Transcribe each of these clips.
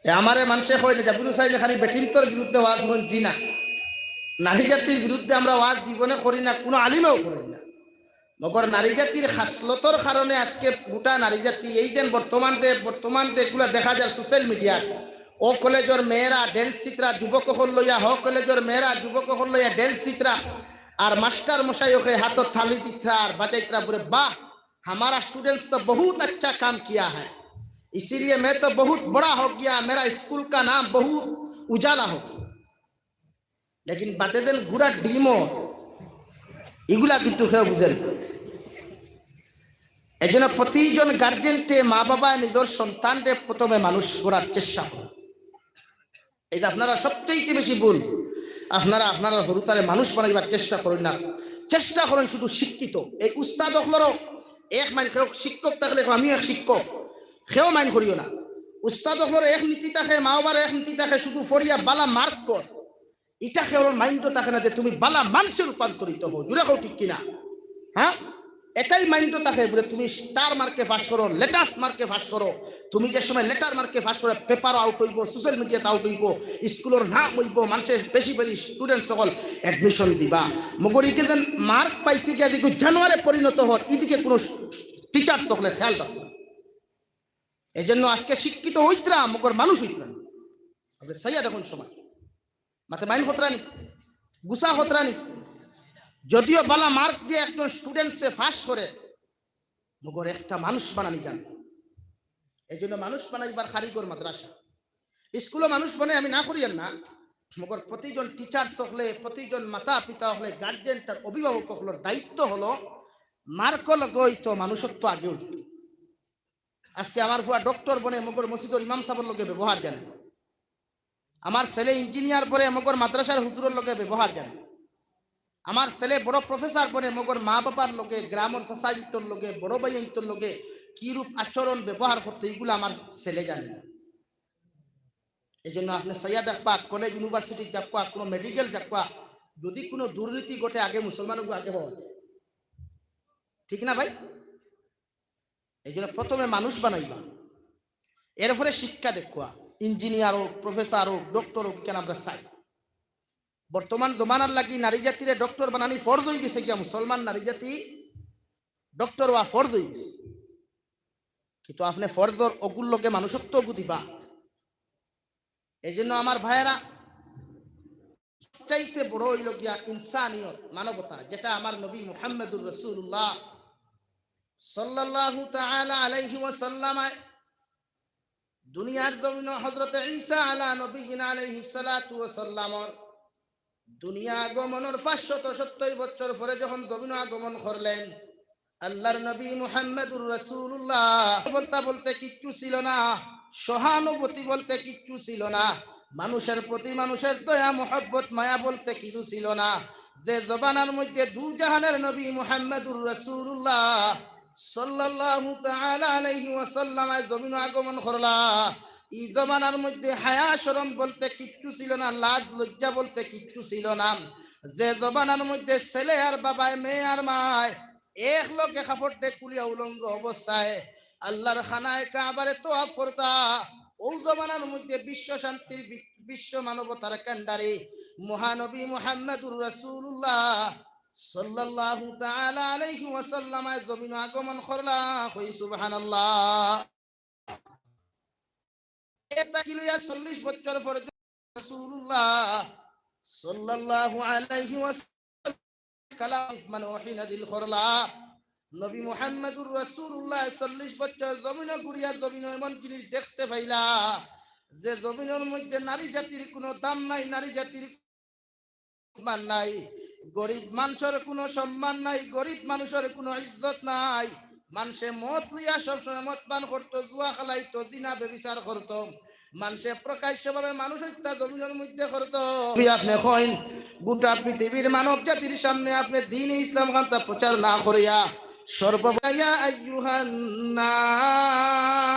আমারে মানুষে কয় না জাবিরু চাইলে খালি বেটিন্তর বিরুদ্ধে ওয়াজ হন জি না, নারী জাতির বিরুদ্ধে আমরা ওয়াজ জীবনে করি না, কোনো আলিমেও করি না। মগর নারী জাতির খাসলতর কারণে আজকে গোটা নারী জাতি এই দিন বর্তমান এগুলো দেখা যায় সোশ্যাল মিডিয়া। ও কলেজের মেয়েরা ড্যান্স টিত্রা যুবক হল লইয়া, হ কলেজের মেয়েরা যুবক হল লইয়া ড্যান্স টিত্রা, আর মাস্টার মশাই ওকে হাতত থালি টিত্রা আর বাজাইত্রা বলে বাহ हमारा स्टूडेंट्स तो बहुत अच्छा काम किया है, इसीलिए मैं तो बहुत बड़ा हो गया, मेरा स्कूल का नाम बहुत उजाला हो गया। लेकिन बातें दिन गुड़ा डिमो এগুলা কিন্তু কেউ বুঝেন। এই জন্য প্রতিজন গার্জেনটে মা বাবা নিজের সন্তানকে প্রথমে মানুষ করার চেষ্টা করেন। এই যে আপনারা সবচেয়ে বেশি ভুল, আপনারা হরুতারে মানুষ বানাইবার চেষ্টা করেন না, চেষ্টা করেন শুধু শিক্ষিত। এই উস্তাদ হলরও এক মাইন কেউ শিক্ষক থাকলে আমিও এক শিক্ষক, সেও মাইন করিও না। উস্তাদ হলর এক নীতি থাকে, মা বাবার এক নীতি থাকে, শুধু ফরিয়া বালা মার্ক কর, এটা কেবল মাইন্ডও থাকে না যে তুমি বালা মানুষে রূপান্তরিত হো। জুড়ে হোক ঠিক কিনা? হ্যাঁ, এটাই মাইন্ডও থাকে বলে তুমি স্টার মার্কে পাস করো, লেটাস্ট মার্কে পাস করো। তুমি যে সময় লেটার মার্কে পাস করে পেপারও আউট হইব, সোশ্যাল মিডিয়াতে আউট হইব, স্কুলের নাম হইব, মানুষের বেশি বেশি স্টুডেন্ট সকল অ্যাডমিশন দিবা। মগর ইকে যেন মার্ক পাইতে গিয়ে দেখো জানুয়ারে পরিণত হওয়ার এদিকে কোনো টিচার সকলে খেয়াল রাখতো। এই জন্য আজকে শিক্ষিত হইতরা মগর মানুষ হইতরা সাইয়া দেখুন সময় মাতে মাইন হতরানি গুসা হতরানি। যদিও বালা মার্ক দিয়ে একজন স্টুডেন্ট সে পাস করে, মগর একটা মানুষ বানানি জান। এই জন্য মানুষ বানাইবার কারিগর মাদ্রাসা, স্কুলে মানুষ বানাই আমি না করিয়েন না, মগর প্রতিজন টিচার হলে, প্রতিজন মাতা পিতা হলে, গার্জেন তার অভিভাবক হলোর দায়িত্ব হলো মার্ক লগই তো মানুষত্ব আগে উঠত। আজকে আমার ভুয়া ডক্টর বনে মগর মসজিদর ইমাম সাহেবের লগে ব্যবহার জানে, আমার ছেলে ইঞ্জিনিয়ার পরে মগর মাদ্রাসার হুজুরের লগে ব্যবহার জানে, আমার ছেলে বড় প্রফেসর বনে মগর মা বাবার লগে, গ্রামের সোসাইটির লগে, বড় ভাইয়ের লগে কি রূপ আচরণ ব্যবহার করতে, এগুলো আমার ছেলে জানে না। এই জন্য আপনি সাইয়া দেখবা, কলেজ ইউনিভার্সিটি যাবা, কোনো মেডিকেল যাবা, যদি কোনো দুর্নীতি ঘটে আগে মুসলমানকে আগে পাওয়া যায়, ঠিক না ভাই? এই জন্য প্রথমে মানুষ বানাইবা, এরপরে শিক্ষা দেখবা। ইঞ্জিনিয়ার হোক, প্রফেসর হোক, ডক্টর হোক, কেন আমরা চাই বর্তমান জমানার লাগি নারী জাতিরে ডক্টর বানানি ফরজ হয়ে গেছে। গিয়া মুসলমান নারী জাতি ডক্টর হওয়া ফরজ হয়ে গেছে, কিন্তু আপনি ফরজর অগুল লোকে মানুষত্ব বুঝিবা। এই জন্য আমার ভাইয়েরা সবচাইতে বড় হইল গিয়া ইনসানিয়ত, মানবতা, যেটা আমার নবী মুহাম্মদুর রাসূলুল্লাহ সাল্লাল্লাহু তাআলা আলাইহি ওয়াসাল্লাম দুনিয়ার জমিন হযরত ঈসা আলা নবিয়িনা আলাইহিস সালাতু ওয়াসাল্লাম দুনিয়া আগমনের 570 বছর পরে যখন জমিন আগমন করলেন, আল্লাহর নবী মুহাম্মদুর রাসূলুল্লাহ বলতে কিচ্ছু ছিল না, সহানুভূতি বলতে কিচ্ছু ছিল না, মানুষের প্রতি মানুষের দয়া মোহব্বত মায়া বলতে কিছু ছিল না। যে জবানার মধ্যে দু জাহানের নবী মুহাম্মদুর রাসূলুল্লাহ সাল্লাল্লাহু তাআলা আলাইহি ওয়াসাল্লাম জমিন আগমন করলা, এই জমানার মধ্যে হায়া শরম বলতে কিচ্ছু ছিল না, লাজ লজ্জা বলতে কিচ্ছু ছিল না। যে জমানার মধ্যে ছেলে আর বাবায়, মেয়ে আর মায় এক লোকে কাপড়ে কুলিয়া উলঙ্গ অবস্থায় আল্লাহর খানায় কাবারে তোয়াফ করতা, ওই জমানার মধ্যে বিশ্ব শান্তির, বিশ্ব মানবতার কান্ডারে মহানবী মুহাম্মদুর রাসূলুল্লাহ সাল্লাল্লাহু তাআলা আলাইহি ওয়াসাল্লাম জমিন আগমন করলা। কই সুবহানাল্লাহ। এটা কি লইয়া 40 বছর পরে রাসূলুল্লাহ সাল্লাল্লাহু আলাইহি ওয়াসাল্লাম কালাম মানে ওহী নাযিল করলা। নবী মুহাম্মদুর রাসূলুল্লাহ 40 বছর জমিন ঘুরিয়া জমিন এমন জিনিস দেখতে পাইলা যে জমিনের মধ্যে নারী জাতির কোনো দাম নাই, নারী জাতির সম্মান নাই, গরিব মানুষের কোনো সম্মান নাই, গরিব মানুষের কোনো ইজ্জত নাই। মানুষে মদ লইয়া সবসময় মদ পান করতো, জুয়া খেলাইতো, দিনা ব্যভিচার করতো, মানুষে প্রকাশ্যভাবে মানুষ হত্যা জমিনের মধ্যে করতো। আপনি কইন গোটা পৃথিবীর মানব জাতির সামনে আপনি দ্বীন ইসলাম খান্তা প্রচার না করিয়া সর্বয়া আইয়ুহান নাস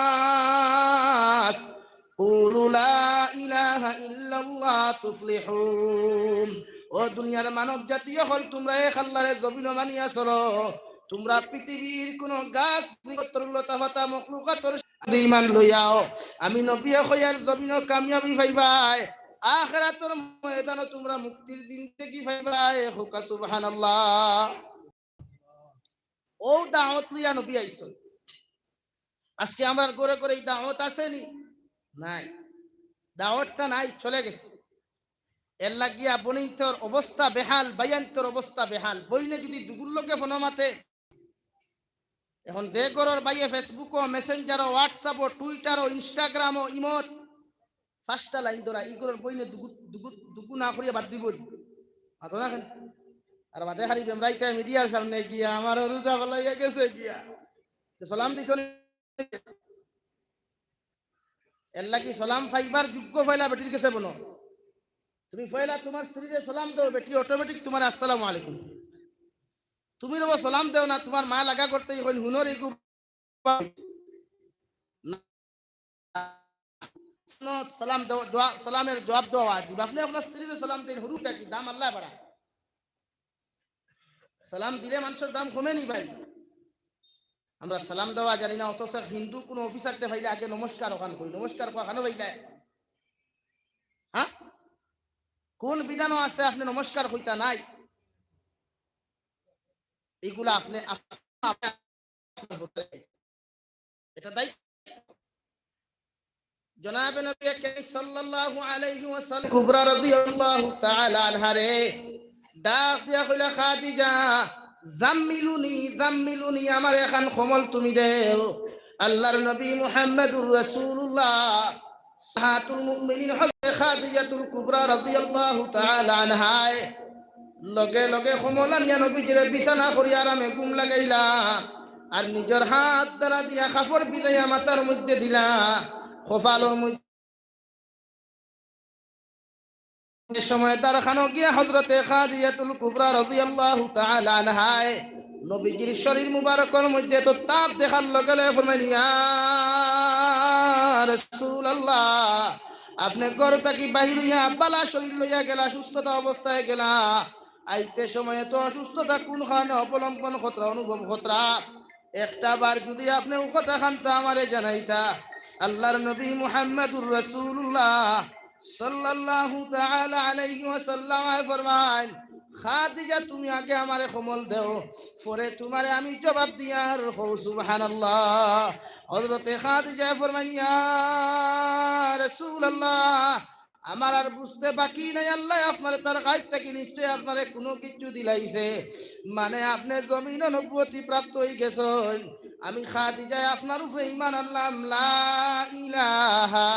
কুলু লা ইলাহা ইল্লাল্লাহ তুফলিহুন। ও দুনিয়ার মানব জাতি হল, তোমরা এক আল্লাহর জমিন মানিয়া চলো। তোমরা পৃথিবীর কোন গাছ, লতা পাতা, মখলুকাতের ইমান লইয়াও আমি নবী হইয়ার জমিন কামিয়াবি পাইবাই আখিরাতের ময়দানে তোমরা মুক্তির দিন থেকে পাইবাই হুকা সুবহানাল্লাহ ও দাওয়াত লইয়া নবী আইছো আজকে আমরা করে করে এই দাওয়াত আসেনি নাই দাওয়াতটা নাই চলে গেছে এর লাগিয়া বনিতর অবস্থা বেহাল বায়ান্তর অবস্থা বেহাল বইনে যদি দুগুলোকে ফোনমাতে এখন দে গরর বাইয়ে ফেসবুক ও মেসেঞ্জার ও হোয়াটসঅ্যাপ ও টুইটার ও ইনস্টাগ্রাম ও ইমোট পাঁচটা লাইন ধরা ইগরর বইনে দুগু না করিয়া বাদ দিব আতো না আর বাদে হারি বেমরাইতে মিডিয়ার সামনে গিয়া আমার রোজা বলাইয়া গেছে গিয়া সালাম দিছ এর লাগি সালাম ফাইবার যোগ্য ফাইলা বেটির কাছে বলো তুমি পয়লা তোমার স্ত্রীরে সালাম দাও বেটি অটোমেটিক তোমার আসসালামু আলাইকুম তুমি রব সালাম দাও না তোমার মা লাগা করতে হইল হুনর এই সালাম দাও সালামের জবাব দেওয়া দিব আপনি আপনার স্ত্রীরে সালাম দেন হুরুটা কি দাম আল্লাহ বাড়া সালাম দিলে মানুষের দাম কমে নি ভাই আমরা সালাম দেওয়া জানি না অথচ হিন্দু কোন অফিসারকে ভাইলে আগে নমস্কার ওখান কই নমস্কার ওখানে ভাইলে হ্যাঁ কোন বিধান আছে আপনি নমস্কার কইতা নাই এইগুলা আপনি এটা দায়িত্ব জনাবে নবী করিম সাল্লাল্লাহু আলাইহি ওয়াসাল্লাম কুবরা রাদিয়াল্লাহু তাআলা আনহা রে ডাক দিয়া কইলা খাদিজা জাম্মিলুনি আমার এখন কমল তুমি দেও আল্লাহর নবী মুহাম্মদুর রাসূলুল্লাহ সাহাতুল মুমিনিন হযরত খাদিজাতুল কুবরা রাদিয়াল্লাহু তাআলা আনহা লগে লগে কমল আনিয়া নবীজির বিছানা করি আরামে ঘুম লাগাইলা আর নিজের হাত দ্বারা দিয়া কাপড় বিদাইয়া মাথার মধ্যে দিলা খোফালোর মধ্যে সময় তার খানো গিয়া হযরতে খাদিজাতুল কুবরা রাদিয়াল্লাহু তাআলা আনহা নবীজির শরীর মুবারকের মধ্যে তো তাপ দেখার লগে লগে ফরমাইলেন ইয়া রাসূলুল্লাহ আপনি ঘর থেকে বাহির হইয়া বালা শরীর লইয়া গেলা সুস্থতা অবস্থায় গেলা আইতে সময়ে তো অসুস্থতা কোন খানে অবলম্বন খতরা অনুভব খতরা একটা বার যদি আপনি কথা খানতা আমারে জানাইতা আল্লাহর নবী মুহাম্মদুর রাসূলুল্লাহ সাল্লাল্লাহু তাআলা আলাইহি ওয়াসাল্লাম ফরমান খাদিজা তুমি আগে আমারে কমল দেও পরে তোমারে আমি জবাব দিয়ার হো সুবহানাল্লাহ হযরতে খাদিজা ফরমান ইয়া রাসূলুল্লাহ আমার আর বুঝতে বাকি নাই আল্লাহ আপনার তার গায়েব থেকে নিশ্চয় আপনারে কোনো কিছু দিলাইছে মানে আপনি জমিন নবুয়তি প্রাপ্ত হয়ে গেছেন আমি খাদিজা আপনার উপরে ঈমান আনলাম লা ইলাহা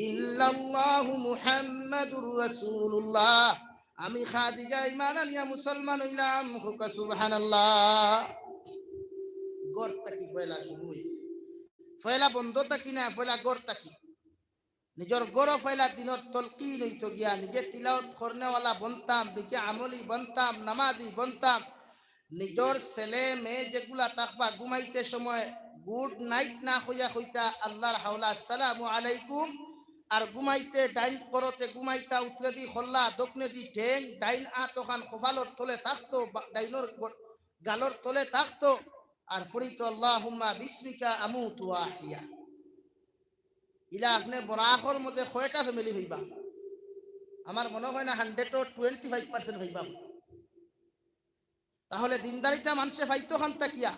ইল্লাল্লাহু মুহাম্মাদুর রাসূলুল্লাহ আমি খাদিজা ঈমান আনিয়া মুসলমান হইলাম হুকা সুবহানাল্লাহ গড়টা কি পয়লা শুরু হইছে পয়লা বন্ধটা কি না পয়লা গড়টা কি নিজের গড় পয়লা দিনের তলকিন হইতো গিয়া নিজে তিলাওয়াত করনেওয়ালা বনতাম নিজে আমলি বনতাম নামাজি বনতাম নিজের ছেলে মেয়ে যেগুলা তাকবা ঘুমাইতে সময় গুড নাইট না হইয়া হইতা আল্লাহর হাওলা আসসালামু আলাইকুম আর ঘুমাইতে ডাইন করতে ঘুমাইতা উতরে দি খল্লা দক্ষিণে দি ঠেং ডাইন তখন কপালর তলে থাকতো ডাইনর গালর তলে থাকতো আর ফরিত আল্লাহুম্মা বিসমিকা আমুতু ওয়া আহইয়া ইলা আপনি বরাখর মধ্যে কয়টা ফ্যামিলি হইবা আমার মনে হয় না 125% হইবা তাহলে দিনদারিটা মানুষে ফাইতো খান তাকিয়া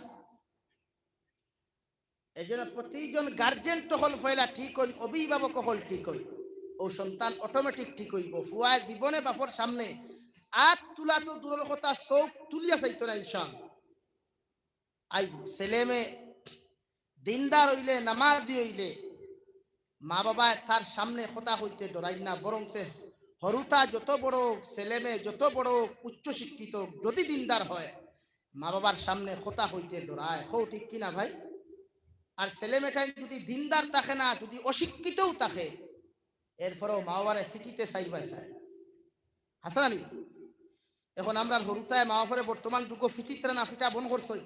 এজন্য প্রতিজন গার্জেন তখন ফয়লা ঠিক হইল অভিভাবক হল ঠিক হইল ও সন্তান অটোমেটিক ঠিক হইব ফুয়ায় জীবনে বাপর সামনে আত তুলা তো দূরের কথা চোখ তুলিয়া চাইতো না ইনশাআল্লাহ আই ছেলে মেয়ে দিনদার হইলে নামাজি হইলে মা বাবা তার সামনে কথা হইতে ডরাই না বরং সে হরুতা যত বড় ছেলে মেয়ে যত বড় উচ্চ শিক্ষিত যদি দিনদার হয় মা বাবার সামনে কথা হইতে ডরায় হো ঠিক কিনা ভাই আর ছেলে মেয়েটাই যদি দিনদার থাকে না যদি অশিক্ষিতও থাকে এরপরেও মা বাবারে ফিটিতে চাইবাই চায় হাসান আলী এখন আমরা হরুতায় মা বাবারে বর্তমান যুগ ফিটিতে না ফিটা বন করছই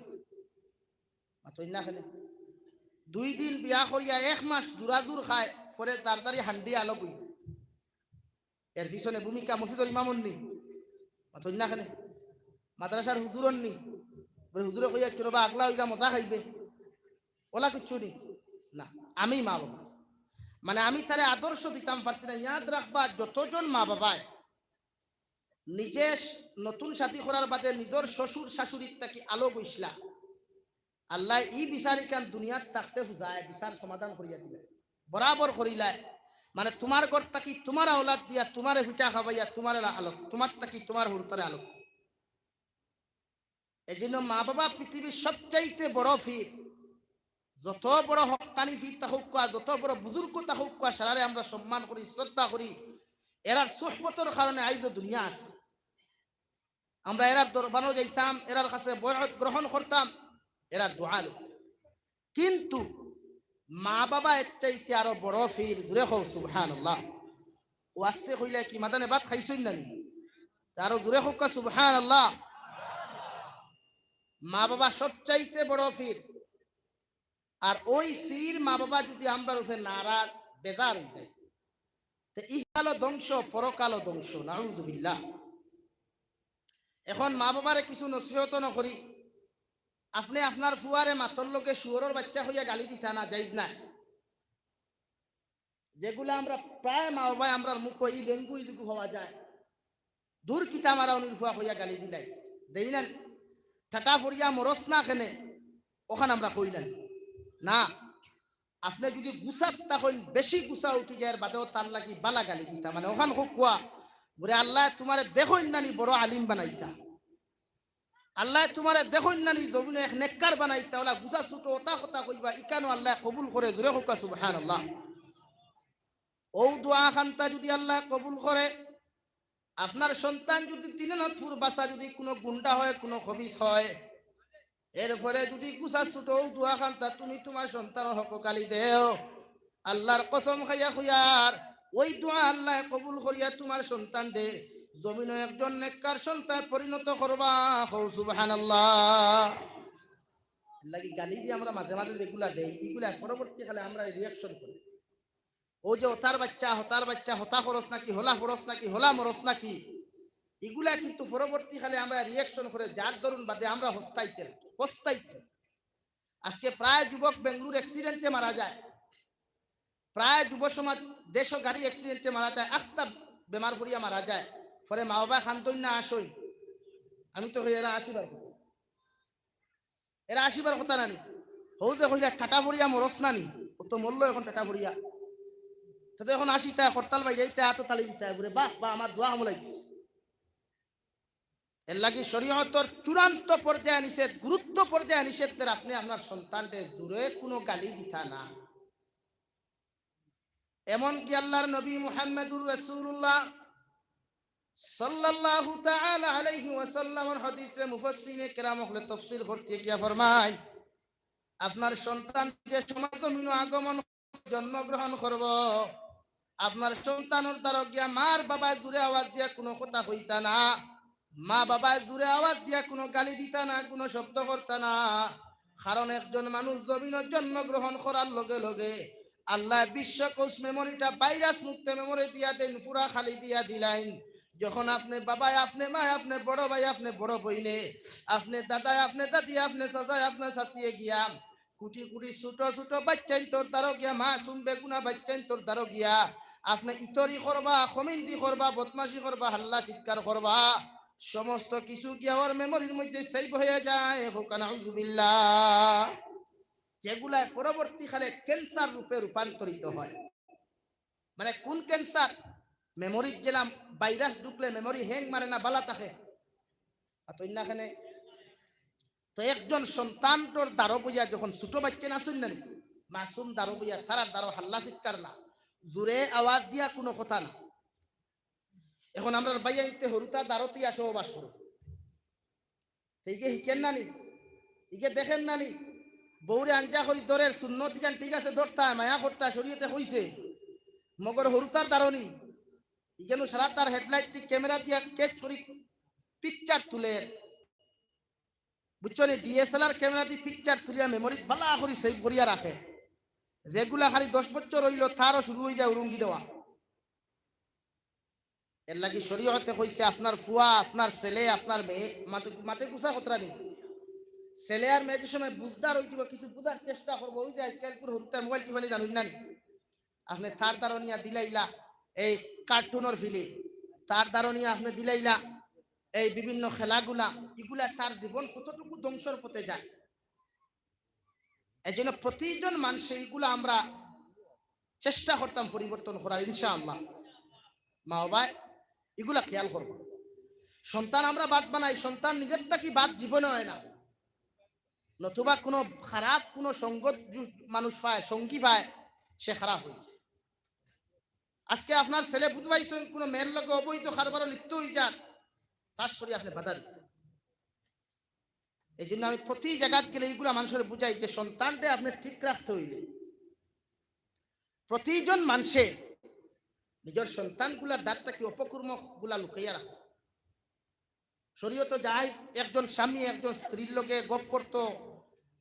না খেলে 2 দিন বিয়া করিয়া 1 মাস দূরাদূর খায় পরে তাড়াতাড়ি হান্ডি আলো বই এর পিছনে ভূমিকা মসজিদের ইমামন নি না খেলে মাদ্রাসার হুজুরন নি হুজুরে কইয়া চলো বা আগলা হইয়া মজা খাইবে ওলা কিচ্ছু নি না আমি মা বাবা, মানে আমি তারে আদর্শ দিতাম পারছি না। ইয়াদ রাখবা, যতজন মা বাবায় নিজে নতুন সাথী করার বাদে নিজের শ্বশুর শাশুড়ির তাকে আলো বইসলা, আল্লাহ ই বিচারি কান দুনিয়াত থাকতে যায় বিচার সমাধান করিয়া দিলে বরাবর করিলায়। মানে তোমার ঘর তাকি তোমার আওলাদ দিয়া তোমার ভিটা খাবাইয়া তোমার আলোক, তোমার তাকি তোমার হুরতারে আলোক। এই জন্য মা বাবা পৃথিবীর সবচাইতে বড় ফির। যত বড় হকানি ফির থাকুক, যত বড় বুজুর্গ থাকুক, সারারে আমরা সম্মান করি, শ্রদ্ধা করি। এরার সুহবতের কারণে আইজ দুনিয়া আছে। আমরা এরার দরবারও যাইতাম, এরার কাছে বয়ত গ্রহণ করতাম, এরার দোয়া লইতাম। কিন্তু মা বাবা এর চাইতে আরো বড় ফির। জুড়ে হও সুবহানাল্লাহ। ওয়াসে কইলে কি মাদানে ভাত খাইছই না? আরো জুড়ে হোক সুবহানাল্লাহ। মা বাবা সবচাইতে বড় ফির। আর ওই ফির মা বাবা যদি আমরা রূপে নারাজ বেজার হয়ে যায়, তো ইহকালও ধ্বংস, পরকালও ধ্বংস, নাউযুবিল্লাহ। এখন মা বাবারে কিছু নসিহত নকরি, আপনি আপনার ফুয়ারে মাতর লোকে শুয়োরের বাচ্চা হইয়া গালি দিতা না, যাইজ না। যেগুলো আমরা প্রায় মা বাবা আমরা মুখ ই ডেঙ্গু ইদিগু হওয়া যায়, দূর কিতা মারা অনুফুয়া হইয়া গালি দিলাই দেই না, ঠাটা ফরিয়া মরস না খেনে ওখানে আমরা কই না। না, আপনি যদি গুছাত তখন বেশি গুছা উঠি যায় বাদেও তার লাগি বালা গালি দিতা, মানে ওখান হোক কুয়া বলে আল্লাহ তোমারে দেখো নানি বড় আলিম বানাইতা, আল্লাহ তোমারে দেখো নানি জমিনে এক নেককার বানাইতা, ওলা গুছা ছুটো ওটা কথা কইবা, ইকানো আল্লাহ কবুল করে। জোরে হোক সুবহানাল্লাহ। ও দোয়া খান্তা যদি আল্লাহ কবুল করে, আপনার সন্তান যদি তিননথপুর বাসা যদি কোনো গুন্ডা হয়, কোনো খবিস হয়, এরপরে যদি গুছা ছুটো দোয়া খান্তা তুমি তোমার সন্তান হক গালি দেও, আল্লাহর কসম খাইয়া খুয়ার ওই দোয়া আল্লাহ কবুল করিয়া তোমার সন্তান দে জমিন একজন নেককার সন্তান পরিণত করবা। হও সুবহানাল্লাহ। লাগি গালি দিয়ে আমরা মাঝে মাঝে যেগুলা দেই, এগুলা পরবর্তীকালে আমরা রিয়াকশন করি। ও যে হতার বাচ্চা, হতার বাচ্চা, হতা খরচ নাকি, হলা খরচ নাকি, হলা মরস নাকি, এগুলা কিন্তু পরবর্তীকালে আমরা রিয়াকশন করে যার দরুন বাদে আমরা হস্তাইতেন। আজকে প্রায় যুবক বেঙ্গলুর অ্যাক্সিডেন্টে মারা যায়, প্রায় যুব সমাজ দেশ গাড়ি অ্যাক্সিডেন্টে মারা যায়, আস্তা বেমার করিয়া মারা যায়। পরে মা বাবা খান্তই না আসই, আমি তো এরা আসিবার, এরা আসিবার কথা নানি, হৌ যে কইলা টাটা ভরিয়া মরস নানি, ও তো মরলো এখন টাটা ভরিয়া, তো এখন আসি তা হরতাল বাই যাইতে এত তালি দিতে বলে বাহ বা আমার দোয়া আমলাই। এর লাগি শরীয়তর চূড়ান্ত পর্যায়ে নিষেধ, গুরুত্ব পর্যায়ে নিষেধের আপনি আপনার সন্তানকে দূরে কোনো গালি দিতা না। এমনকি আল্লাহর নবী মুহাম্মদুর রাসূলুল্লাহ সাল্লাল্লাহু তাআলা আলাইহি ওয়াসাল্লামের হাদিসে মুফাসসিরিনে কেরাম হলে তাফসীর করতে গিয়া ফরমায়, আপনার সন্তান যে সময় জমিনে আগমন জন্মগ্রহণ করব, আপনার সন্তানের দ্বারা গিয়া মার বাবায় দূরে আওয়াজ দিয়া কোনো কথা হইতা না, মা বাবায় দূরে আওয়াজ দিয়া কোনো গালি দিতা না, কোনো শব্দ করতা না। কারণ একজন মানুষ জমিনের জন্মগ্রহণ করার লগে লগে আল্লাহ বিশ্বকোষ মেমোরিটা ভাইরাস মুক্ত মেমোরি দিয়া দেন, পুরা খালি দিয়া দিলাইন। যখন আপনি বাবায়, আপনি মায়, আপনি বড় ভাই, আপনি বড় বইনে, আপনি দাদায়, আপনি দাদি, আপনি চাচায়, আপনি চাচিয়ে গিয়া কুটি কুটি ছোট ছোট বাচ্চাইন তোর দ্বারো গিয়া মা শুনবে গুনা বাচ্চাইন তোর দ্বারো গিয়া আপনি ইতরি করবা, খমিন্দি করবা, বদমাশি করবা, হাল্লা চিৎকার করবা, সমস্ত কিছু কি আমার মেমোরির মধ্যে সেভ হয়ে যায়। নাউযুবিল্লাহ। যেগুলা পরবর্তীকালে ক্যান্সার রূপে রূপান্তরিত হয়। মানে কোন ক্যান্সার? মেমোরির জেলাম ভাইরাস ঢুকলে মেমোরি হ্যাং মারে না, বালা থাকে আতইনাখানে। তো একজন সন্তানটোর দ্বারো বইয়া যখন ছোট বাচ্চা না শুন না মাসুম দ্বারো বইয়া তারার দ্বারো হাল্লা চিৎকার না, জোরে আওয়াজ দিয়া কোনো কথা না। এখন আমরা বাইয়া ইতে হরুতা দ্বারোতেই আসো বাস করো, এইকে শিখেন নানি, ইকে দেখেন নানি, বৌরে আঞ্জা করি দরের শূন্য ঠিকান ঠিক আছে ধরতা মায়া করতা শরীয়তে হইছে, মগর হরুতার দ্বারণী ইকেন সারা তার হেডলাইট ক্যামেরা দিয়া কেচ করি পিকচার তুলে, বুঝছো নি, ডিএসএলআর ক্যামেরা দিয়ে পিকচার তুলিয়া মেমোরি ভালো করে সেভ করিয়া রাখে। যেগুলা খালি 10 বছর রইল তারও শুরু হয়ে যায় উরুঙ্গি দেওয়া। এর লাগি শরীয়তে কইছে আপনার ফুয়া, আপনার ছেলে, আপনার মেয়ে মাতে গুছা খতরা নেই, ছেলে আর মেয়ে যে সময় বুঝদার হইব কিছু বুঝার চেষ্টা করবো, ওই যে আজকাল করে হরুতার মোবাইল টিবাইলে জানুন না আপনি তার দারণিয়া দিলাইলা এই কার্টুনের ফিলি, তার দারণিয়া আপনি দিলাইলা এই বিভিন্ন খেলাগুলা, এগুলা তার জীবন কতটুকু ধ্বংসর পথে যায়। এই জন্য প্রতিজন মানুষ এইগুলা আমরা চেষ্টা করতাম পরিবর্তন করার, ইনশাআল্লাহ। মা বাবা এগুলা খেয়াল করবো। সন্তান আমরা বাদ বানাই, সন্তান নিজেরটা কি বাদ জীবনে হয় না, নতুবা কোনো খারাপ কোনো সঙ্গত মানুষ পায়, সঙ্গী পায়, সে খারাপ হয়েছে। আজকে আপনার ছেলে বুঝবাইছেন কোনো মেয়ের লোক অবৈধ কারবার লিপ্ত হয়ে যান, তার সরি আপনি বাধা দিতে। এই জন্য আমি প্রতি জায়গায় গেলে এইগুলা মানুষের বুঝাই যে সন্তানটা আপনি ঠিক রাখতে হইলে প্রতিজন মানুষে নিজের সন্তানগুলার দাঁতটা কি অপকর্ম গুলা লুকাইয়া রাখত। শরীয়ত যায় একজন স্বামী একজন স্ত্রীর লোকে গপ করতো,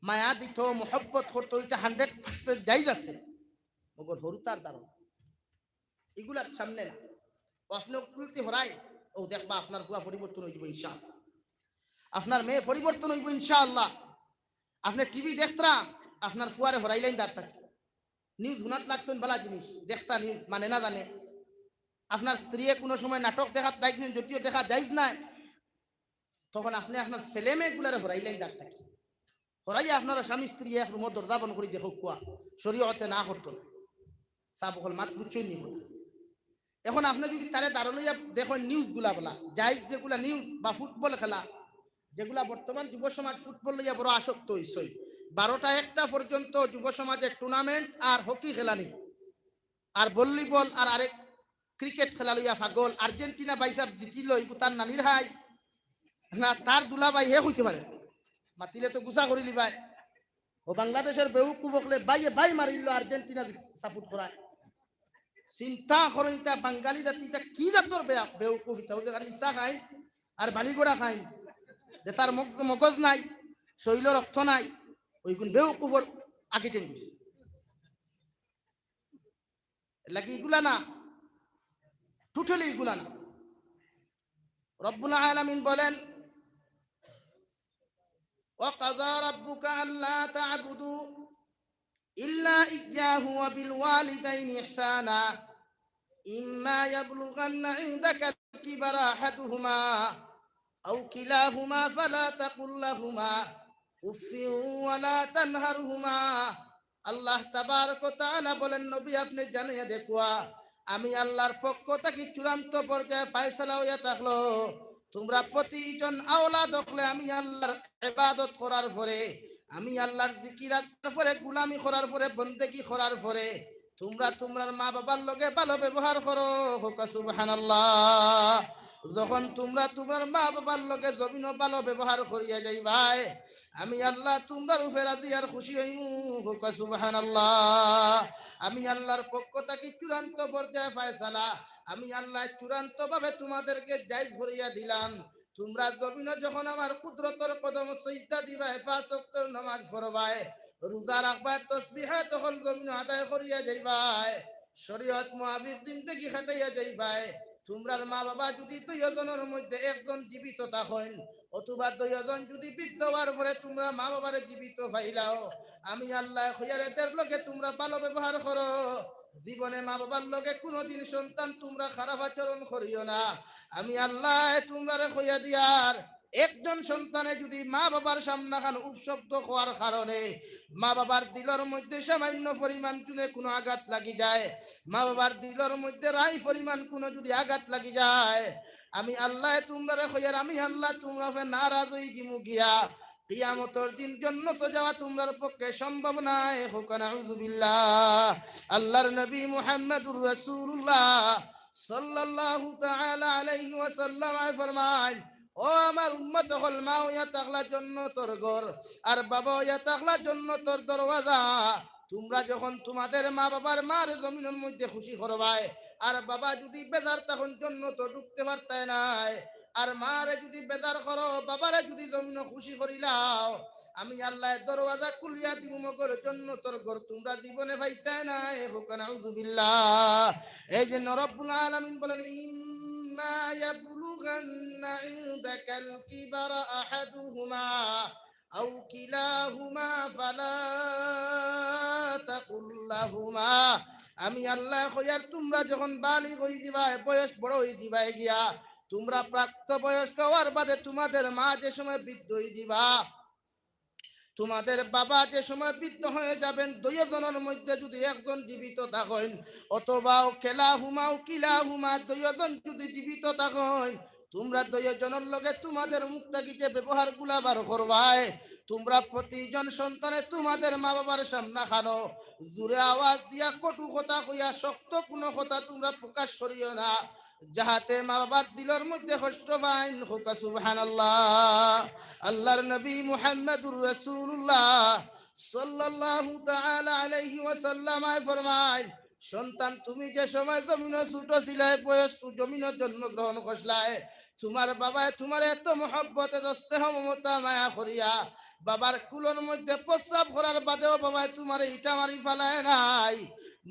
মায়া দিত, মোহব্বত করতো, এটা 100% জায়েজ আছে। মগর হরুতার ধারণা এগুলার সামনে না, আপনি উল্টি হরাই ও দেখবা আপনার বুয়া পরিবর্তন হয়ে যাবে ইনশাআল্লাহ, আপনার মেয়ে পরিবর্তন হইব ইনশাআল্লাহ। আপনি টিভি দেখতরা আপনার ফুয়ারে হরাইলেন দাঁত থাকে, নিউজ গুনাত লাগছেন বালা জিনিস দেখতা নিউজ মানে না জানে। আপনার স্ত্রী কোনো সময় নাটক দেখাত দেখছেন, যদিও দেখা যাইজ নাই, তখন আপনি আপনার ছেলে মেয়েগুলারে হরাইলেন দাঁত থাকে, হরাই আপনার স্বামী স্ত্রী এক রুমত দরজা বন্ধ করে দেখো কুয়া শরীয়তে না করতো না, সাবকল মাত বুঝছই নি কথা। এখন আপনি যদি তারে দাঁড়াইয়া দেখেন নিউজ গুলা বলা যাই, যেগুলা নিউজ বা ফুটবল খেলা, যেগুলা বর্তমান যুব সমাজ ফুটবল লইয়া বড় আসক্ত হইছে, 12টা-1টা পর্যন্ত যুব সমাজের টুর্নামেন্ট আর হকি খেলা নেই, আর ভলিবল আর আরেক ক্রিকেট খেলা লইয়া পাগল। আর্জেন্টিনা বাইসা জিতিল, তার নানির হাই না তার দুলাবাই হে হইতে পারে, মাতিলে তো গুছা করিলি ভাই। ও বাংলাদেশের বেউকুফ হকলে বাইয়ে বাই মারিল আর্জেন্টিনা সাপোর্ট করায়। চিন্তা করেন তা বাঙালি জাতিটা কি জাতর বেউকুফ, ইচ্ছা খাই আর বালিগোড়া খাই, যে তার মগজ নাই, শৈল রক্ত নাই, ওইগুন বেউকুফর আঁকি টেন দিছে লাগি, এগুলা না, টোটালি এগুলা না। রব্বুল আলামিন বলেন ওয়াকাযা রাব্বুকা আল্লা তা'বুদু ইল্লা ইয়্যাহু ওয়া বিল ওয়ালিদাইনি ইহসানা ইম্মা ইয়াবলুগান্না ইনদাকা কিবারা আহাদুহুমা আও কিলাহুমা ফালা তাকুল লাহুমা উফিন ওয়া লা তানহারহুমা। আল্লাহ তাবারক ওয়া তাআলা বলেন নবী আপনি জানিয়ে দেখুয়া আমি আল্লাহর পক্ষ থেকে চূড়ান্ত পর্যায়ে ফয়সালা হইয়া থাকলো, তোমরা প্রতিজন আওলাদ হলে আমি আল্লাহর ইবাদত করার পরে, আমি আল্লাহর জিকিরাত পরে, গোলামি করার পরে, বন্দেগি করার পরে তোমরা তোমার মা বাবার লগে ভালো ব্যবহার করো। হোক সুবহানাল্লাহ। যখন তোমরা তোমার মা বাবার লগে জমিন ভালো ব্যবহার করিয়া যাই ভাই, আমি আল্লাহ তোমরা উপরে রাজি আর খুশি হইমু। হোক সুবহানাল্লাহ। আমি আল্লাহর পক্ষ থেকে চূড়ান্ত পর্যায়ে ফয়সালা, আমি আল্লাহ চূড়ান্ত ভাবে তোমাদেরকে জায়েজ করিয়া দিলাম। তোমরা জমিনে যখন আমার কুদরতের কদম সিজদা দিবাই, 5 ওয়াক্তের নামাজ পড়বাই, রোজা রাখবাই, তাসবিহ তখন জমিনে আদায় করিয়া যাইবাই, শরীয়ত মুআফিক জিন্দেগি খাটাইয়া যাইবাই। তোমরার মা বাবা যদি 2 জনের মধ্যে একজন জীবিত থাকেন অথবা 2 জন যদি বৃদ্ধ হওয়ার পরে তোমরা মা বাবারে জীবিত পাইলাও, আমি আল্লাহ খয়ারের লগে তোমরা ভালো ব্যবহার করো। জীবনে মা বাবার লগে কোনোদিন সন্তান তোমরা খারাপ আচরণ করিও না। আমি আল্লাহ তোমরা খইয়া দিয়ার একজন সন্তানে যদি মা বাবার সামনে খান উপশব্দ হওয়ার কারণে মা বাবার দিলের মধ্যে সামান্য পরিমাণ তুলে কোনো আঘাত লাগি যায়, মা বাবার দিলের মধ্যে রাই পরিমাণ কোনো যদি আঘাত লাগি যায়, আমি আল্লাহ তোমরা খইয়ার আমি আল্লাহ তোমরা নারাজ হই দিমু গিয়া কিয়ামতের দিন জান্নাত যাওয়া তোমার পক্ষে সম্ভব নয়। হোক নাউযুবিল্লাহ। আল্লাহর নবী মুহাম্মদুর রাসূলুল্লাহ সাল্লাল্লাহু তাআলা আলাইহি ওয়াসাল্লাম ফরমান, ও আমার উম্মত হল, মা হইয়া থাকলা জান্নাতের ঘর আর বাবা হইয়া থাকলা জান্নাতের দরওয়াজা। তোমরা যখন তোমাদের মা বাবার মার জমিনের মধ্যে খুশি করবাই, আর বাবা যদি বেজার তখন জান্নাতে ঢুকতে পারতে নাই, আর মারে যদি বেজার করো, বাবারে যদি জমিন খুশি করিলাও, আমি আল্লাহ দরওয়াজা খুলিয়া দিব মগর জান্নাতের ঘর তোমরা জীবনে পাইতে নাই। হোক নাউযুবিল্লাহ। এই যে রব্বুল আলামিন বলেন ইম্মা ইয়াবলুগান্না ইনদাকাল কিবারা আহাদুহুমা আও কিলাহুমা ফালা তাকুল লাহুমা, আমি আল্লাহ কইয়ার তোমরা যখন বালিগ হই দিবা, বয়স বড় হই দিবা গিয়া, তোমরা প্রাপ্ত বয়স্ক হওয়ার বাদে তোমাদের মা যে সময় বৃদ্ধ হই দিবা, তোমাদের বাবা যে সময় বৃদ্ধ হয়ে যাবেন, দুইজনের মধ্যে যদি একজন জীবিত থাকেন, অথবা খেলা হুমাও কিলা হুমা দুইজন যদি জীবিত থাকেন, তোমরা দুইজনের লগে তোমাদের মুক্তাকিতে ব্যবহার গুলা বার করবাই। তোমরা প্রতিজন সন্তানে তোমাদের মা বাবার সামনা খানো জোরে আওয়াজ দিয়া কটু কথা কইয়া শক্ত কোনো কথা তোমরা প্রকাশ করিও না, যাহাতে মা বাবার দিলের মধ্যে কষ্ট পাইন। হোক সুবহানাল্লাহ। আল্লাহর নবী মুহাম্মদুর রাসূলুল্লাহ সাল্লাল্লাহু তাআলা আলাইহি ওয়াসাল্লাম ফরমায়, সন্তান তুমি যে সময় জমিনে ছোট ছিলাই, বয়স জমিনে জন্মগ্রহণ করছিলাই, তোমার বাবায় তোমার এত মহব্বতে স্নেহ মমতা মায়া করিয়া বাবার কুলোর মধ্যে প্রস্রাব করার বাদেও বাবায় তোমার ইটা মারি ফেলায় নাই।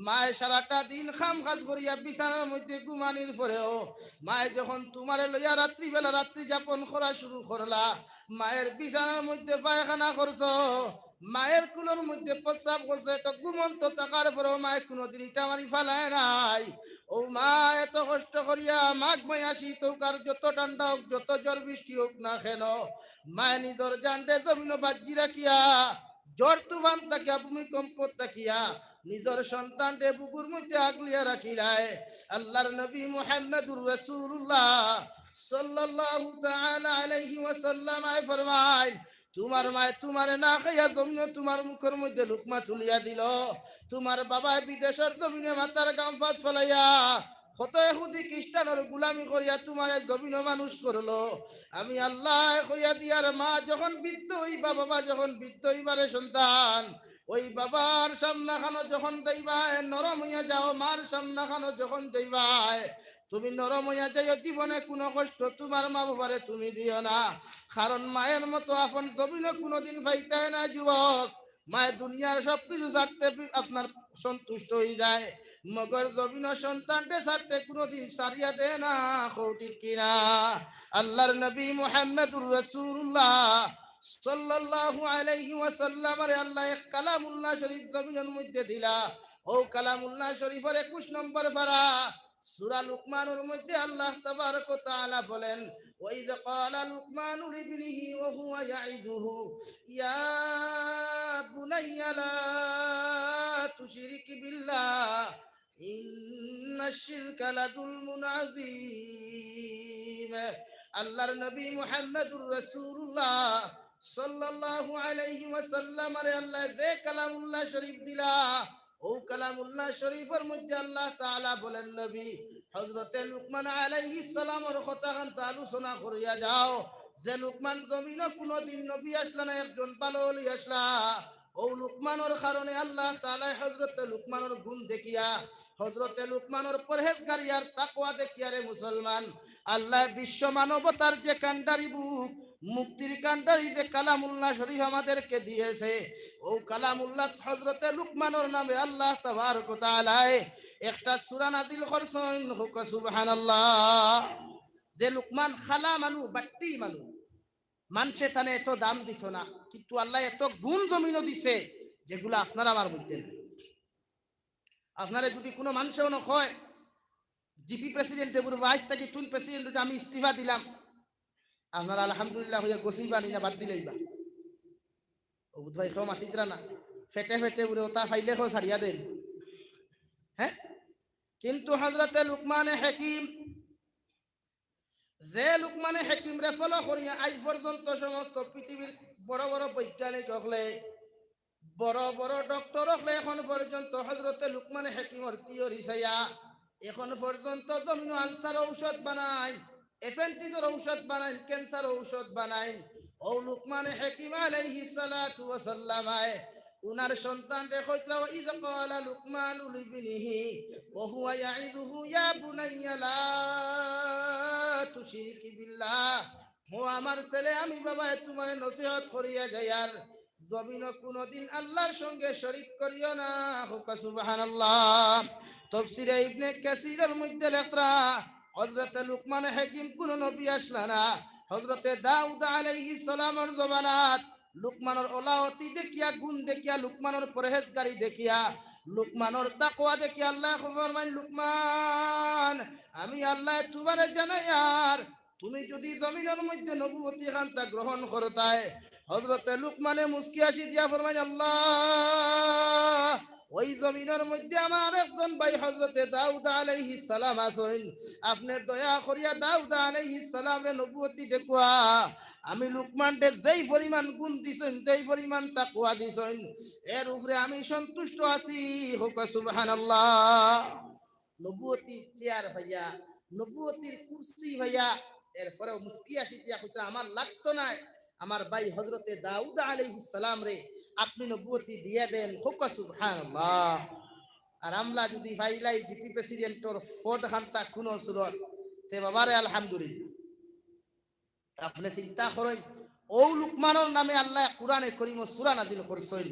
মায়ে সারাটা দিন খাম কাজ করিয়া বিছানার মধ্যে ঘুমানির পরেও মায়ে যখন তোমারে লইয়া রাত্রিবেলা রাত্রি যাপন করা শুরু করলা, মায়ের বিছানার মধ্যে পায়খানা করছো, মায়ের কুলোর মধ্যে প্রস্রাব করছো, তো ঘুমন্ত থাকার পরেও মায়ের কোনোদিন ইটা মারি ফেলায় নাই। ও মা এত কষ্ট করিয়া মাঘ মাই আসি তোকার যত ঠান্ডা হোক যত জ্বর বৃষ্টি হোক না কেন, মায়ে নিজর জানতে জমিন বাজি রাখিয়া জ্বর তুফান তাকিয়া ভূমিকম্প তাকিয়া নিজর সন্তানকে বুকুর মধ্যে আগলিয়া রাখিলায়। আল্লাহর নবী মুহাম্মদুর রাসূলুল্লাহ সাল্লাল্লাহু তাআলা আলাইহি ওয়াসাল্লাম ফরমায়, তোমার মায়ে তোমারে না খাইয়া জমিনে তোমার মুখের মধ্যে লুকমা তুলিয়া দিল, তোমার বাবা বিদেশের জমিনে মাথার গাম ফাঁস ফলাইয়া কত ইহুদি খ্রিস্টানের গুলামি করিয়া তোমার জমিন মানুষ করলো, আমি আল্লাহ কইয়া দিয়ার মা যখন বৃদ্ধ হইবা, বাবা যখন বৃদ্ধ হইবারে সন্তান ওই বাবার সামনা খানো যখন দেইবায় নরম হইয়া যাও, মার সামনা খানো যখন দেইবায় তুমি নরম হইয়া যাইও, জীবনে কোনো কষ্ট তোমার মা বাবারে তুমি দিও না, কারণ মায়ের মতো আপন জমিনে কোনোদিন পাইতে না যুবক। মায়ের দুনিয়ার সবকিছু ছাড়তে আপনার সন্তুষ্ট হয়ে যায়, মগর জমিন সন্তানকে ছাড়তে কোনোদিন সারিয়া দেয় না, ঠিক কিনা? আল্লাহর নবী মুহাম্মদুর রাসূলুল্লাহ সাল্লাল্লাহু আলাইহি ওয়াসাল্লাম আল্লাহ এক কালামুল্লাহ শরীফ জমিনের মধ্যে দিলা, ও কালামুল্লাহ শরীফের 21 নম্বর পারা সূরা লুকমানের মধ্যে আল্লাহ তাবারক ওয়া তাআলা বলেন, وإذ قال لقمان لابنه وهو يعظه يا بني لا تشرك بالله إن الشرك لظلم عظيم। আল্লাহর নবী মুহাম্মদুর রাসূলুল্লাহ সাল্লাল্লাহু আলাইহি ওয়াসাল্লাম আল্লাহ যে কালামুল্লাহ শরীফ দিলা, ও কালামুল্লাহ শরীফের মধ্যে আল্লাহ তাআলা বলেন, নবী হযরতে লুকমান আলাইহিস সালামের কথা কান্ত আলোচনা করিয়া যাও, যে লুকমান জমিনে কোনদিন নবী আসলা না, একজন ভালো ওলি আসলা, ও লুকমানের কারণে আল্লাহ তাআলা হযরতে লুকমানের গুণ দেখিয়া, হযরতে লুকমানের পরহেজগারি আর তাকওয়া দেখিয়া রে মুসলমান, আল্লাহ বিশ্ব মানবতার যে কান্ডারি বুক, মুক্তির কান্ডারি যে কালামুল্লাহ শরীফ আমাদেরকে দিয়েছে, ও কালামুল্লাহ হযরতে লুকমানের নামে আল্লাহ তাবারক ওয়া তাআলা একটা সূরা নাযিল করছেন। হোক সুবহানাল্লাহ। যে লুকমান খালা মানু বাট্টি মানু, মানুষে তানে এত দাম দিত না, কিন্তু আল্লাহ এত গুণ জমিনও দিছে যেগুলো আপনার আমার মধ্যে নেই। আপনারা যদি কোনো মানুষেও নয় জিপি প্রেসিডেন্ট এবার ভাইস থেকে তুন প্রেসিডেন্ট আমি ইস্তিফা দিলাম, আপনারা আলহামদুলিল্লাহ হইয়া গসিবা নিনা বাদ দিলেইবা, ও বুধ ভাই খাও মাতিতরা না, ফেটে ফেটে উড়ে ওটা ফাইলে খাও ছাড়িয়া দেন। হ্যাঁ, কিন্তু হযরতে লুকমানে হাকিম, যে লুকমানে হাকিম রে ফলো করিয়া আজ পর্যন্ত সমস্ত পৃথিবীর বড় বড় বৈজ্ঞানিক হলে, বড় বড় ডক্টর হলে এখন পর্যন্ত হযরতে লুকমানে হাকিমের থিওরি চাইয়া এখন পর্যন্ত জমিন আলসার ঔষধ বানায়, এপেন্ডিক্সের ঔষধ বানায়, ক্যান্সার ঔষধ বানায়। ও লুকমানে হাকিম আলাইহিস সালাতু ওয়া সাল্লাম উনার সন্তান রে কইলা, ইয ক্বালা লুকমান লিবনিহি ওয়া হুয়া ইয়াইদুহু ইয়া বুনাইয়া লা তুশরিক বিল্লাহ, ও আমার ছেলে আমি বাবা তোমার নসিহত করিয়া যাই, আর জমিন কোনদিন আল্লাহর সঙ্গে শরীক করিও না। হোক সুবহানাল্লাহ। তাফসীরে ইবনে কাসীরের মধ্যে লেখা, হযরতে লুকমান হাকিম কোন নবী আসলা না, হযরতে দাউদ আলাইহিস সালামের জমানাত লুকমানের ওলাহতি দেখিয়া, গুণ দেখিয়া, লুকমানের পরহেজগারি দেখিয়া, লুকমানের তাকওয়া দেখিয়া আল্লাহ ফরমায়, লুকমান আমি আল্লাহ তোমারে জানাই, আর তুমি যদি জমিনের মধ্যে নবুয়তি খানটা গ্রহণ করতায়। হযরতে লুকমানে মুস্কি হাসি দিয়া ফরমায়, আল্লাহ ওই জমিনের মধ্যে আমার একজন ভাই হযরতে দাউদ আলাইহিস সালাম আছেন, আপনি দয়া করিয়া দাউদ আলাইহিস সালামের নবুয়তি দেখুয়া। আমি লুকমানদের যেই পরিমাণ গুণ দিছেন, যেই পরিমাণ তাকওয়া দিছেন, এর উপরে আমি সন্তুষ্ট আছি। হোক সুবহানাল্লাহ। নবুয়তির চেয়ার ভাইয়া, নবুয়তির কুরসি ভাইয়া, এরপরেও মুস্কি আসি দিয়া কইরা আমার লাগতো না, আমার ভাই হযরতে দাউদ আলাইহিস সালাম রে আপনি নবুয়তি দিয়ে দেন। হোক সুবহানাল্লাহ। আর আমলা যদি ভাইলাই জিপি প্রেসিডেন্টর পদ খান্তা কোন সুরত তে বাবারে আলহামদুলিল্লাহ। আপনি চিন্তা করেন, ও লুকমানের নামে আল্লাহ কুরআনে কারীম সূরা নাযিল করছেন,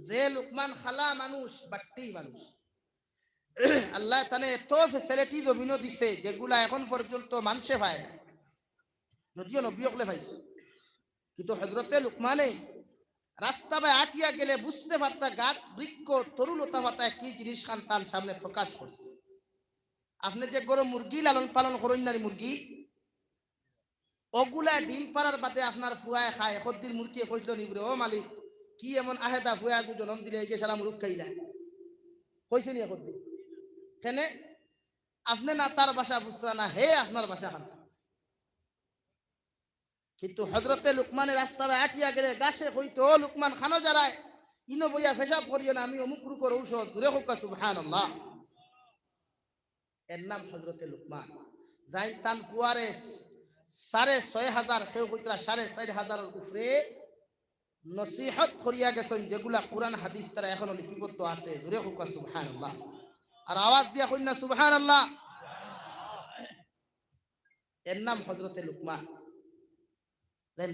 যে লুকমান খালা মানুষ, বাট্টি মানুষ। আল্লাহ তানে এত ফেসিলিটি জমিন দিছে যেগুলা এখন পর্যন্ত মানুষে পায় না, যদিও নবী হকলে পাইছে। কিন্তু হযরতে লুকমানে রাস্তা বাই আটিয়া গেলে বুঝতে পারতা গাছ বৃক্ষ তরুলতা পাতায় কি জিনিস সন্তান সামনে প্রকাশ করছে। আপনি যে গরু মুরগি লালন পালন করেন না, মুরগি ওগুলা ডিম পাড়ার বাদে আপনার ফুয়ায় খায়। একদিন মুরগি কইল নিবরে, ও মালিক কি এমন আহেদা ফুয়া গু জন্ম দিলে এই যে সারা মুরগ খাই না, কইছে নি একদিন কেনে? আপনি না তার বাসা বুঝতে না, হে আপনার বাসা খান। কিন্তু হযরতে লুকমানের রাস্তা আটিয়া গেলে গাছে কইতো, ও লুকমান খানো যারায় ইনো বইয়া পেশাব করিও না, আমি অমুক রুকর ঔষধ দূরে হোক সুবহানাল্লাহ। এর নাম হযরতে লুকমান। যাই তান ফুয়ারে ৬,৫০০ কেউ কইতরা ৪,৫০০ উপরে নসিহত করিয়া গেছেন, যেগুলা কোরআন হাদিস তারা এখনো লিপিবদ্ধ আছে। দূরে হোক সুবহানাল্লাহ। আর আওয়াজ দিয়া কইনা সুবহানাল্লাহ। এর নাম হযরতে লুকমান।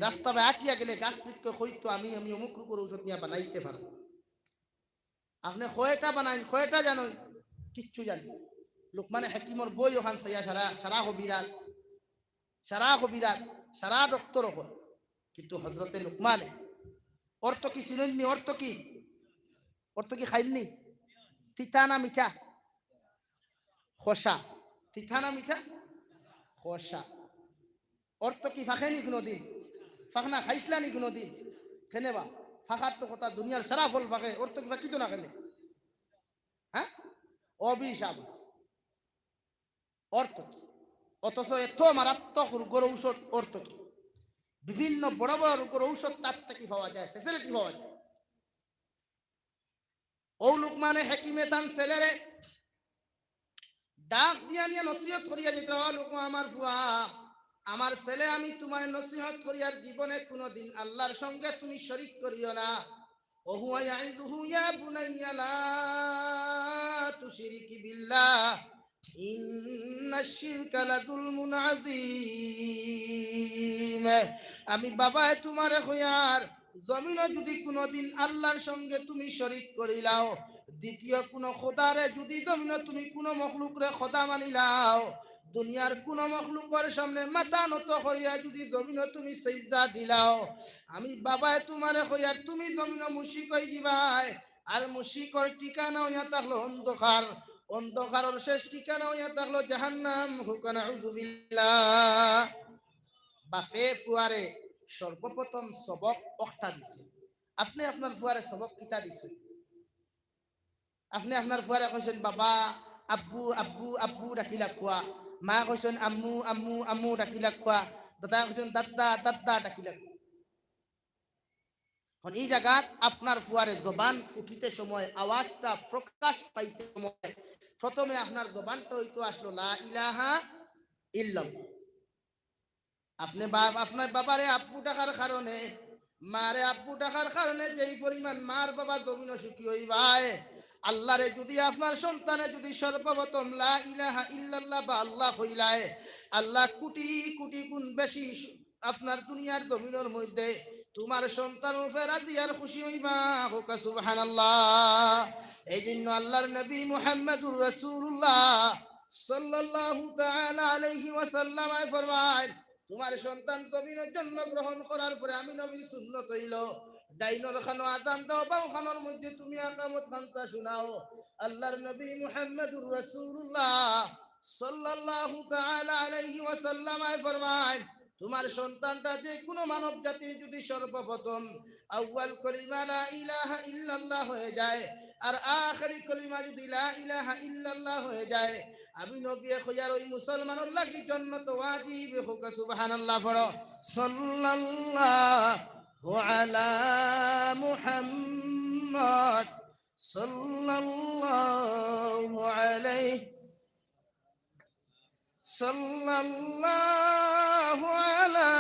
রাস্তা আটিয়া গেলে গাছ বৃক্ষ কইতো, আমি অমুক রুকর ঔষধ নিয়ে বানাইতে পারবো। আপনি কয়টা বানাই, কয়টা জানেন? কিচ্ছু জানি। লুকমানে হাকিমর বই ওখান সাইয়া সারা হবিরাজ, সারা ডক্টর হল। কিন্তু হযরতে লুকমানে অর্থ কি চিনেননি? অর্থ কি খাইননি? তিতা না মিঠা? খোসা। তিতা না মিঠা? খোসা। অর্থ কি ফাঁকেনি কোনোদিন? ফাঁকনা খাইসলানি কোনোদিন? কেনে বা ফাঁকার তো কথা, দুনিয়ার সারা ফল ফাঁকে, অর্থ কি ফাঁকিত না কেনে? হ্যাঁ, অভিশাপ অর্থ কি? অথচ এত মারাত্মক রোগের ঔষধ অর্থ কি? বিভিন্ন বড় বড় রোগের ঔষধ তার থেকে পাওয়া যায়, ফেসিলিটি পাওয়া যায়। ও লুকমানে হাকিমে তান ছেলেরে ডাক দিয়া নিয়ে নসিহত করিয়া যেত, লুকমান আমার ফুয়া, আমার ছেলে, আমি তোমার নসিহত করিয়ার জীবনে কোনোদিন আল্লাহর সঙ্গে তুমি শরীক করিও না। ওহুয়া ইয়াইদুহু ইয়া বুনাইয়া লা তুশরিকি বিল্লাহ ইন্নাশ শিরকা লাযুলমুন আযীম। আমি বাবা তোমারে কইয়ার, জমিনে যদি কোনোদিন আল্লাহর সঙ্গে তুমি শরীক করিলাও, দ্বিতীয় কোন খোদারে যদি জমিনে তুমি কোন মখলুকরে খোদা মানিলাও, দুনিয়ার কোন মখলুকের সামনে মাথা নত হইয়া যদি জমিনে তুমি সিজদা দিলাও, আমি বাবায় তোমারে কইয়ার তুমি জমিনে মুশরিক হই দিবাই। আর মুশরিকর ঠিকানা হইয়া থাকলো অন্ধকার, অন্ধকারের শেষ ঠিকানা হইয়া থাকলো জাহান্নাম। হুকানা আউযু বিল্লাহ। বাপে ফুয়ারে সর্বপ্রথম সবক অক্টা দিছে। আপনি আপনার ফুয়ারে সবক কিতা দিছে? আপনি আপনার ফুয়ারে কইছেন বাবা, আব্বু আব্বু আব্বু ডাকিলা কোয়া, মা কইছেন আম্মু আম্মু আম্মু ডাকিলা কোয়া, দাদা কইছেন দাদা দাদা ডাকিলা কোয়া। এখন এই জায়গাত আপনার ফুয়ারে জবান ফুটিতে সময়, আওয়াজটা প্রকাশ পাইতে সময়, প্রথমে আপনার জবানটা হইতো আসলো লা ইলাহা ইল্লাল্লাহ। আপনি আপনার বাবারে আব্বু ডাকার কারণে, মারে আব্বু ডাকার কারণে যেই পরিমাণ মার বাবা জমিন সুখী হইবাই, আল্লাহরে যদি আপনার সন্তানে যদি সর্বপ্রথম লা ইলাহা ইল্লাল্লাহ বা আল্লাহ হইলায়, আল্লাহ কোটি কোটি গুণ বেশি আপনার দুনিয়ার জমিনের মধ্যে তোমার সন্তান রাজি আর খুশি হইবা। হোক সুবহানাল্লাহ। এই জন্য আল্লাহর নবী মুহাম্মদুর রাসূলুল্লাহ সাল্লাল্লাহু তাআলা আলাইহি ওয়াসাল্লাম ফরমায়, তোমার সন্তান জমিনে জন্মগ্রহণ করার পরে আমি নবীর সুন্নত হইল ডাইনর খানো আজান দাও, বাও খানোর মধ্যে তুমি আকামত খানতা শোনাও। আল্লাহর নবী মুহাম্মদুর রাসূলুল্লাহ সাল্লাল্লাহু তাআলা আলাইহি ওয়াসাল্লাম ফরমায়, তোমার সন্তানটা যে কোনো মানব জাতির যদি সর্বপ্রথম আউয়াল কলিমা লা ইলাহা ইল্লাল্লাহ হয়ে যায়, আর আখেরি কলিমা যদি লা ইলাহা ইল্লাল্লাহ হয়ে যায়, আমি নবী খোয়ার ওই মুসলমানের লাগি জান্নাত ওয়াজিব হোক। সুবহানাল্লাহ পড়ো। সাল্লাল্লাহু আলা মুহাম্মদ সাল্লাল্লাহু আলাইহি সাল্লাল্লাহু আলা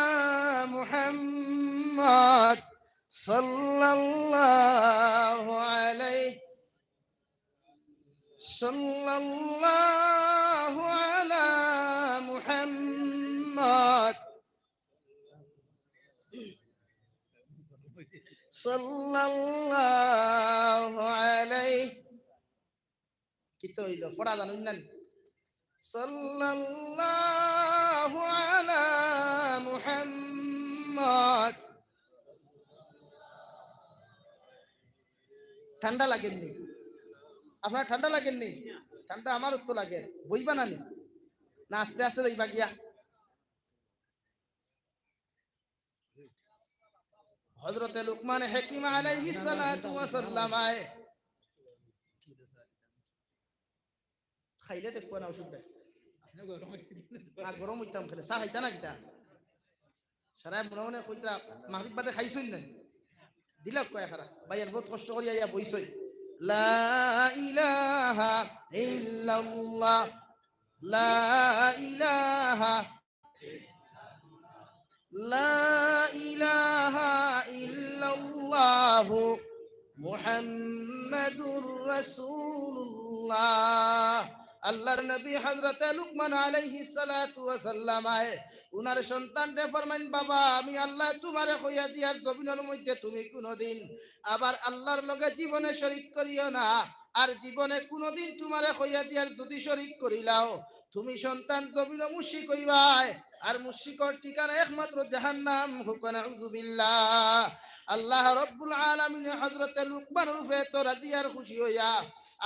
মুহাম্মদ সাল্লাল্লাহু আলাইহি সাল্লাল্লাহু আলা মুহাম্মদ সাল্লাল্লাহু আলাইহি। কি তো হইল পড়া জানুন না? সাল্লাল্লাহু আলা মুহাম্মদ। ঠান্ডা লাগেননি? আপনার ঠান্ডা লাগেননি? ঠান্ডা আমারও তো লাগে। বইবা না না আস্তে আস্তে যাইবা গিয়া? হযরতে লুকমান হাকিম আলাইহিস সালাতু ওয়া সাল্লাম খাইলে দেখো না ওষুধ দেয় গরম হইতাম খেলে চা খাইতা না কিতা সারা মনে মনে কইতা মাগরিব বাদে খাইছই না দিলা কয় খারা ভাইয়ার বহুত কষ্ট করি আইয়া বইছই। লা ইলাহা ইল্লাল্লাহ লা ইলাহা লা ইলাহা ইল্লাল্লাহ মুহাম্মাদুর রাসূলুল্লাহ। আল্লাহর নবী হযরতে লুকমান আলাইহিস সালাতু ওয়া সাল্লাম উনার সন্তানকে ফরমাইন, বাবা আমি আল্লাহ তোমারে কইয়া দিয়ার জমিনের মধ্যে তুমি কোনদিন আবার আল্লাহর লগে জীবনে শরীক করিও না, আর জীবনে কোনদিন তোমারে কইয়া দিয়ার যদি শরীক করিলাও তুমি সন্তান জমিনে মুশরিক হইবাই, আর মুশরিকর ঠিকানা একমাত্র জাহান্নাম। হুকুন আউযু বিল্লাহ। আল্লাহ রাব্বুল আলামিন হযরতে লুকমানের উপরে তো রাজি আর খুশি হইয়া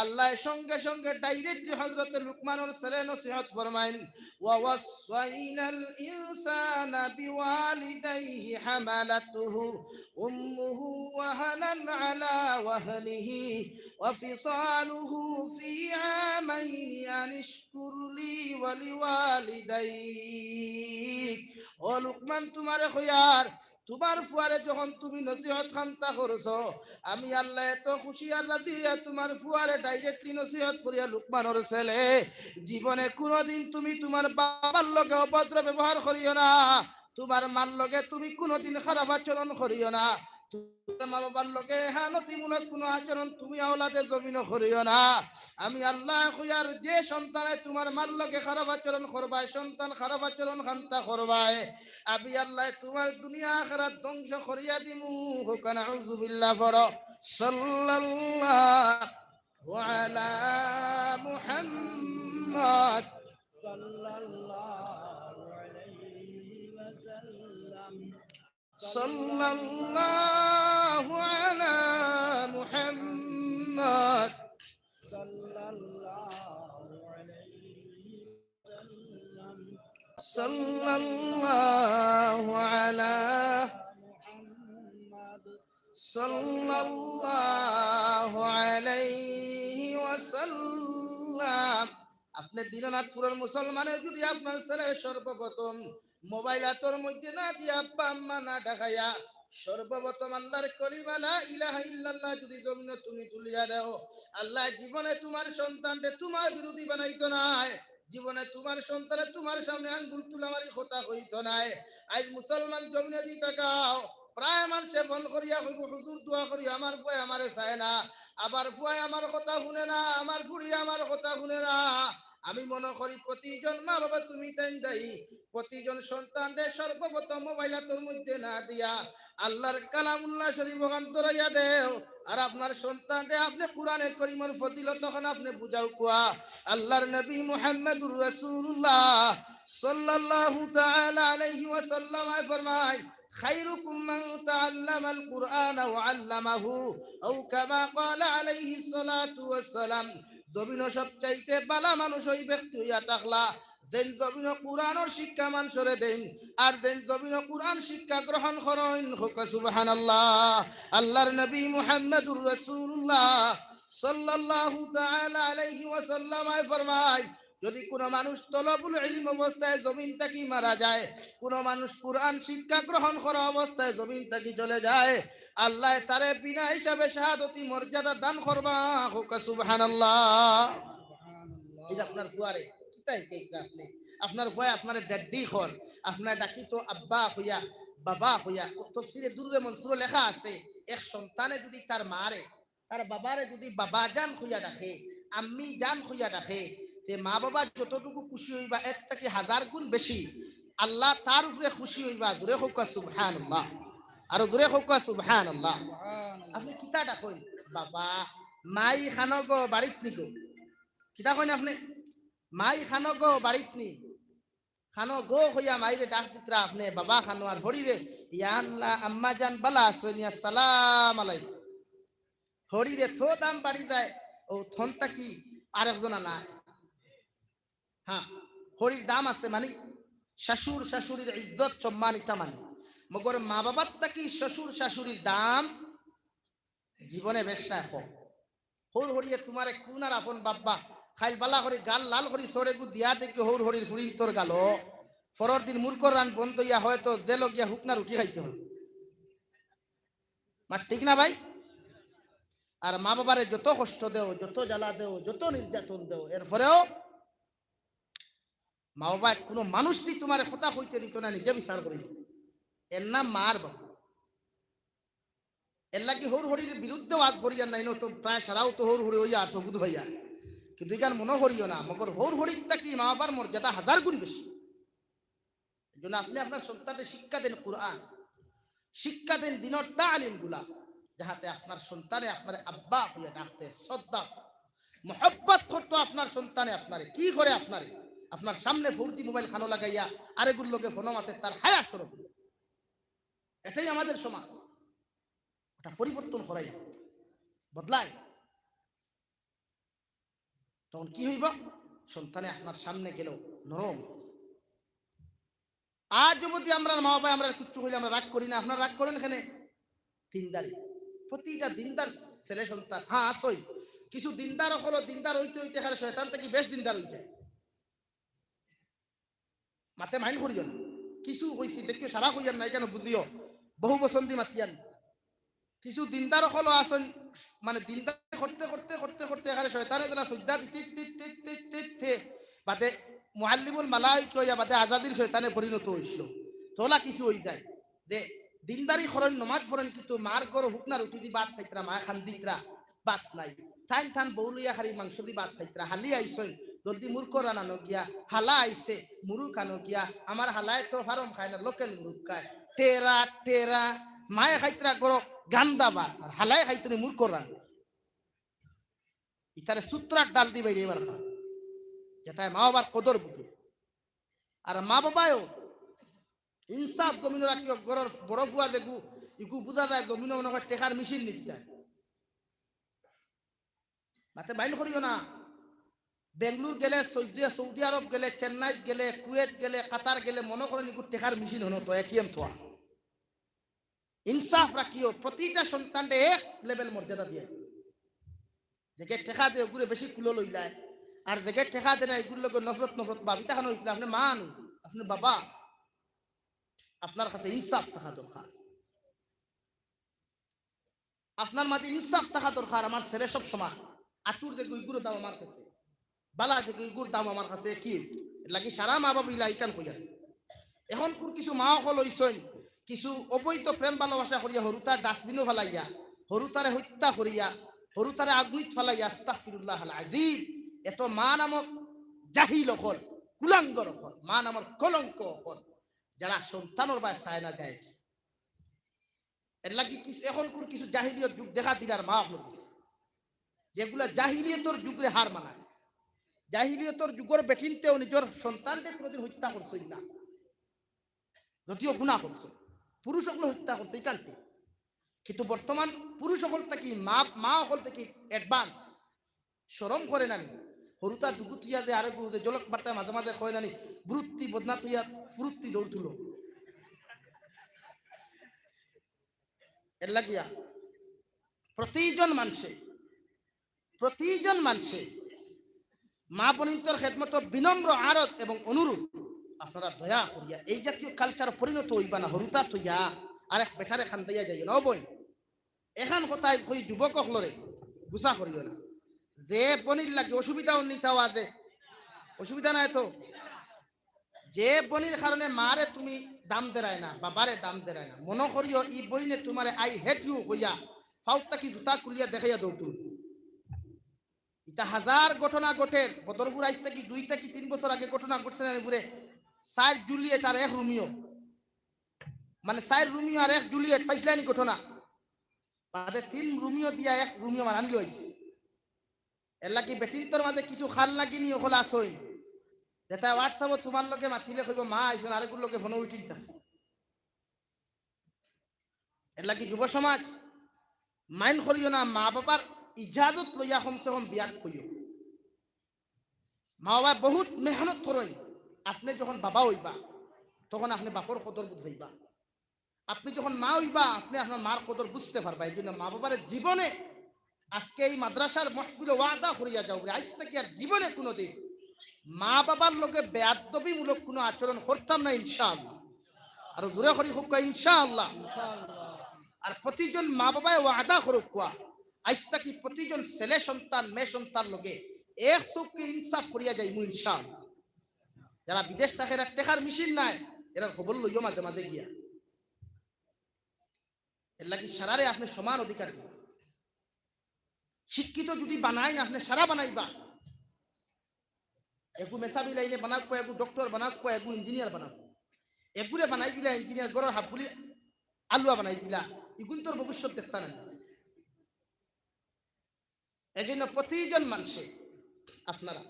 আল্লাহ সঙ্গে সঙ্গে ডাইরেক্টলি হযরতে লুকমানের ছেলে নসিহত ফরমাইন, ওয়া ওয়াসাইনাল ইনসানা বিওয়ালিদাইহি হামালাতুহু উম্মুহু ওয়াহানান আলা ওয়াহনিহি ওয়া ফিসালুহু ফি আমাইনি আনিশকুর লি ওয়া লিওয়ালিদাইক। ও লুকমান তোমারে কইয়ার তোমার ফুয়ারে যখন তুমি নসিহত খান্তা করছো, আমি আল্লাহ এত খুশি আর রাজি তোমার ফুয়ারে ডাইরেক্টলি নসিহত করিয়া লুকমানের ছেলে জীবনে কোনোদিন তুমি তোমার বাবার লগে অভদ্র ব্যবহার করিও না, তোমার মার লগে তুমি কোনোদিন খারাপ আচরণ করিও না, মা বাবার লগে হানতিমূলক কোনো আচরণ তুমি আওলাদে জমিন করিও না। আমি আল্লাহ খুয়ার যে সন্তানে তোমার মার লগে খারাপ আচরণ করবায়, সন্তান খারাপ আচরণ খান্তা করবায়, আমি আল্লাহ তোমার দুনিয়া আখিরাত ধ্বংস করিয়া দিমু। হুকুন আউযু বিল্লাহ পড়ো। সাল্লাল্লাহু আলা মুহাম্মদ সাল্লাল্লাহু আলাইহি ওয়াসাল্লাম সাল্লাল্লাহু আলা মুহাম্মদ সাল্লাল্লাহু আলাইহি ওয়াসাল্লাম সাল্লাল্লাহু আলা মুহাম্মদ সাল্লাল্লাহু আলাইহি ওয়াসাল্লাম। আপনি দিননাথ পুরার মুসলমানের যদি আপনার ছেলে সর্বপ্রথম মোবাইল হাতের মধ্যে না দিয়ে আব্বা আম্মা না ঢাকাইয়া সর্বপ্রথম আল্লাহর কলিমা লা ইলাহা ইল্লাল্লাহ যদি জমিনে তুমি তুলিয়া দাও, আল্লাহ জীবনে তোমার সন্তানকে তোমার বিরোধী বানাইতো নাই, জীবনে তোমার সন্তানে তোমার সামনে আঙ্গুল তুলামারি কথা হইতো নাই। আজ মুসলমান জমিনে দি তাকাও, প্রায় মানুষে ফোন করিয়া কইব হুজুর দোয়া করি আমার ফুয়ায় আমারে চায় না, আবার ফুয়ায় আমার কথা শুনে না, আমার ফুড়ি আমার কথা শুনে না। আমি মনে করি প্রতিজন মা বাবা তুমি তাই দায়ী, প্রতিজন সন্তানদের সর্বপ্রথম মোবাইল হাতের মধ্যে না দিয়া আল্লাহর কালামুল্লাহ শরীফ অন্তরাইয়া দেও, আর আপনার সন্তানকে আপনি কুরআনে কারীমের ফজিলত তখন আপনি বুঝাও কুয়া। আল্লাহর নবী মুহাম্মদুর রাসূলুল্লাহ সাল্লাল্লাহু তাআলা আলাইহি ওয়াসাল্লাম ফরমায়, খায়রুকুম মান তাআল্লামাল কুরআনা ওয়া আল্লামাহু আও কামা ক্বালা আলাইহিস সালাতু ওয়াস সালাম। জমিন সবচাইতে বালা মানুষ ওই ব্যক্তি হইয়া থাকলা যেন জমিন কুরআনের শিক্ষা মানুষরে দেন আর যেন জমিন কুরআন শিক্ষা গ্রহণ করেন। হোক সুবহানাল্লাহ। আল্লাহর নবী মুহাম্মদুর রাসূলুল্লাহ সাল্লাল্লাহু তাআলা আলাইহি ওয়াসাল্লাম ফরমায়, যদি কোনো মানুষ তলবুল ইলম অবস্থায় জমিন থেকে মারা যায়, কোনো মানুষ কুরআন শিক্ষা গ্রহণ করা অবস্থায় জমিন থেকে চলে যায়, আল্লাহ তারে বিনা হিসাবে শাহাদতি মর্যাদা দান করবা। হোক সুবহানাল্লাহ। এই যে আপনার দুয়ারে কিতাই কেকটা আপনি আপনার ভয় আপনার ড্যাডি হন, আপনার ডাকি তো আব্বা হইয়া বাবা হইয়া। তাফসীরে দুররে মনসুর লেখা আছে, এক সন্তানে যদি তার মারে তার বাবারে যদি বাবা জান হইয়া ডাকে, আম্মি জান হইয়া ডাকে, তে মা বাবা যতটুকু খুশি হইবা এর থেকে 1000 গুণ বেশি আল্লাহ তার উপরে খুশি হইবা। জোরে হোক সুবহানাল্লাহ, আর জোরে হোক সুবহানাল্লাহ। আপনি কিতা ডাকেন বাবা, মাই খানগ বাড়িত নিগো, কিতা কইন আপনি মাই খানগ বাড়িত নি খানো গো হইয়া মাইরে ডাক দিতরা আপনি বাবা খানো আর হরিরে ইয়া আল্লাহ আম্মা জান বালা আছেন, আসসালাম আলাইকুম। হরিরে থো দাম বাড়ি যায় ও থনটা কি আরেকজনা না। হ্যাঁ, হরির দাম আছে মানে শ্বশুর শাশুড়ির ইজ্জত সম্মান এটা মানে, মগর মা বাবার থাকি শ্বশুর শাশুড়ির দাম জীবনে বেশ না। হর হরিয়ে তোমারে কোন আর আপন বাব্বা খাইল বালা করে গাল লাল করি সরে গু দিয়া দেখি হর হরির ফুরি তোর গাল পরের দিন মূর্খর রান বন্ধ ইয়া হয়তো দেল গিয়া হুকনা রুটি খাইতে হবে। মা ঠিক না ভাই? আর মা বাবারে যত কষ্ট দেও, যত জ্বালা দেও, যত নির্যাতন দেও, এরপরেও মা বাবা কোনো মানুষটি তোমার কথা কইতে দিত না, নিজে বিচার করি। এর নাম মার বাবা। এর লাগি হর হরির বিরুদ্ধে আজ করিয়া নাই, তো প্রায় সারাও তো হর হরি হইয়া আসো বুধ ভাইয়া, কিন্তু এখান মনে করিও না। মগর হর হরিটা কি মা বাবার মর্যাদা 1000 গুণ বেশি। এই জন্য আপনি আপনার সন্তানকে শিক্ষা দেন কুরআন, শিক্ষা দেন দিনের তালিম গুলা, যাহাতে আপনার সন্তানে আপনার আব্বা হইয়া ডাকতে শ্রদ্ধা মোহাব্বত করতো। আপনার সন্তানে আপনারে কি করে আপনারে আপনার সামনে ভর্তি মোবাইল খানো লাগাইয়া আরেগুর লোকে ফোন মাতে তার হায়া স্বরূপ। এটাই আমাদের সমাজ, ওটা পরিবর্তন করাই বদলায়। তখন কি হইব? সন্তানে আপনার সামনে গেল নরম। আজ যদি আমরা মা বাবা আমরা কিচ্ছু হইলে আমরা রাগ করি না, আপনারা রাগ করেন এখানে? দিনদারি, প্রতিটা দিনদার ছেলে সন্তান, হ্যাঁ আসই কিছু দিনদার হলো, দিনদার হইতে হইতে এখানে শয়তান থেকে বেশ দিনদার হইতে মাতে মাইন করিও না। কিছু হইছি দেখিও সারা হইয়ান নাই কেন বুঝিও বহু বসন্তি মাতিয়ান। কিছু দিনদার হলো আসন মানে দিনদার করতে করতে করতে করতে এখানে শয়তানে যেন সুজদা দিতে বাদে মুআল্লিমুল মালাইকা কইয়া বাদে আজাদির শয়তানে পরিণত হইছিল। তোলা কিছু হই যায় দে দিনদারি খরণ নমাজ পড়েন, কিন্তু মার গর হুকনার উঠি দি বাত খাইতরা মা খান দিতরা বাত নাই, থান থান বউলিয়া খারি মাংস দি বাত খাইতরা হালি আইসই জলদি মূর্খ রানানো গিয়া হালা আইছে মুরু খানো গিয়া। আমার হালায় তো ফারম খায় না, লোকাল মুরুখ খায় টেরা টেরা মায়ে খাইতরা গরো গান্দা বা আর হালায় খাইতরে মূর্খ রান ইতারে সূত্রার ডাল দিবে এবার খা যেটায় মা বাবার কদর বুঝে। আর মা বাবাও ইনসাফ জমিন রাখিও, গরর বড় ফুয়া দেখু ইকু বুঝা যায় জমিন মনে হয় টেকার মেশিন নিকিতায় মাতে বাইল করিও না। বেঙ্গলোর গেলে সৌদি আরব গেলে, চেন্নাই গেলে, কুয়েত গেলে, কাতার গেলে মনে করেন ইকু টেকার মেশিন হনো তো এটিএম থোয়া। ইনসাফ রাখিও, প্রতিটা সন্তানকে এক লেভেল মর্যাদা দিয়ে দেখে টেকা দিয়ে ওগুলো বেশি কুলো লইলায়, আর দেখে টেকা দেয় না এগুলো লোক নফরত নফরত ভাবি তাকানো হইলে আপনি মান আপনি বাবা আপনার কাছে ইনসাফ থাকা দরকার, আপনার মাঝে ইনসাফ থাকা দরকার। আমার ছেলে সব সময় আতুর দেখো ইগুর দাম আমার কাছে বালা দেখো ইগুর দাম আমার কাছে কি লাগি সারা মা বাবা ইলা ইকান কইয়া। এখন কিছু মা হল হইছেন কিছু অবৈধ প্রেম ভালোবাসা করিয়া হরুতার ডাস্টবিনও ফেলাইয়া, হরুতারে হত্যা করিয়া, হরুতারে আগুনিত ফেলাইয়া, আস্তাগফিরুল্লাহ আল আযীম। এত মা নামক জাহিল হল, কুলাঙ্গর হল, মা নামক কলঙ্ক হল, যারা সন্তানের বা চায় না যায়। এর লাগি কিছু এখন কিছু জাহিলিয়ত যুগ দেখা দিলার মা হল যেগুলা জাহিলিয়তর যুগরে হার মানায়। জাহিলিয়তর যুগের বেঠিনতেও নিজের সন্তানকে কোনোদিন হত্যা করছই না, যদিও গুনাহ করছে। পুরুষ সকল হত্যা করছে এখানটি, কিন্তু বর্তমান পুরুষ সকল থেকে মা সকল থেকে অ্যাডভান্স শরম করে নানি হরুতা দুগু তুইয়া যে আরে গুরুদে জলক বার্তায় মাঝে মাঝে কয় নানি বৃত্তি বদনা তুইয়া ফুরুত্তি দৌড় তুলো এর লাগিয়া প্রতিজন মানুষে মা বোনিন্তর খেদমত বিনম্র আরত এবং অনুরোধ আপনারা দয়া করিয়া এই জাতীয় কালচার পরিণত হইবা না হরুতা তুইয়া আর এক বেঠারে খান দিয়া যাই ন বই এখান কথায় কই যুবক হলরে গুসা করিও না যে বনির লাগে অসুবিধা নিতাও আছে অসুবিধা নাই তো যে বনির কারণে মারে তুমি দাম দেরায় না বাবারে দাম দেরায় না মনে করিও ই বইনে তোমারে আই হেট ইউ হইয়া ফাউতা কি জুতা খুলিয়া দেখাইয়া দৌড় এটা হাজার ঘটনা ঘটে বদরপুর আইস থেকে 2 থেকে 3 বছর আগে ঘটনা ঘটছে না পুরে 4 জুলিয়েট আর 1 রোমিও মানে 4 রোমিও আর 1 জুলিয়েট পাইছলানি ঘটনা বাদে 3 রোমিও দিয়া 1 রোমিও মানান লইছে এলা কি বেটির মাঝে কিছু খাল লাগিনি ওগুলো আসই যেটা হোয়াটসঅ্যাপে তোমার লগে মাতিলে কইব মা আইসন আরেকুর লগে ফোন উঠিল তা এলা কি যুব সমাজ মাইন করিও না মা বাবার ইজাজত লইয়া কমসে কম বিয়াত করিও মা বাবা বহুত মেহনত করেন আপনি যখন বাবা হইবা তখন আপনি বাপর কদর বুঝাইবা আপনি যখন মা হইবা আপনি আপনার মার কদর বুঝতে পারবা এই জন্য মা বাবার জীবনে আজকে এই মাদ্রাসার মাহফিলে ওয়াদা করিয়া যাও আজ থেকে আর জীবনে কোনোদিন মা বাবার লোকে বেয়াদবিমূলক কোনো আচরণ করতাম না ইনশাআল্লাহ আর দূরে করি হোক ইনশাআল্লাহ আর প্রতিজন মা বাবায় ওয়াদা করুক কোয়া আজ থেকে প্রতিজন ছেলে সন্তান মেয়ে সন্তান লোকে এক চোখকে ইনসাফ করিয়া যাই মু ইনশাআল্লাহ যারা বিদেশ থাকে এরা টেকার মেশিন নাই এরা খবর লইও মাঝে মাঝে গিয়া এর লাগি সারারে আপনি সমান অধিকার দিবেন শিক্ষিত যদি বানাই না আপনি সারা বানাইবা একু মেসাবি লাইনে বানাক একু ডক্টর বানাক একু ইঞ্জিনিয়ার বানাক এগুলো বানাই দিলা ইঞ্জিনিয়ার গড়ের হাফগুলি আলুয়া বানাই দিলা ইগুন তোর ভবিষ্যৎ দেখতা না এই জন্য প্রতিজন মানুষে আপনারা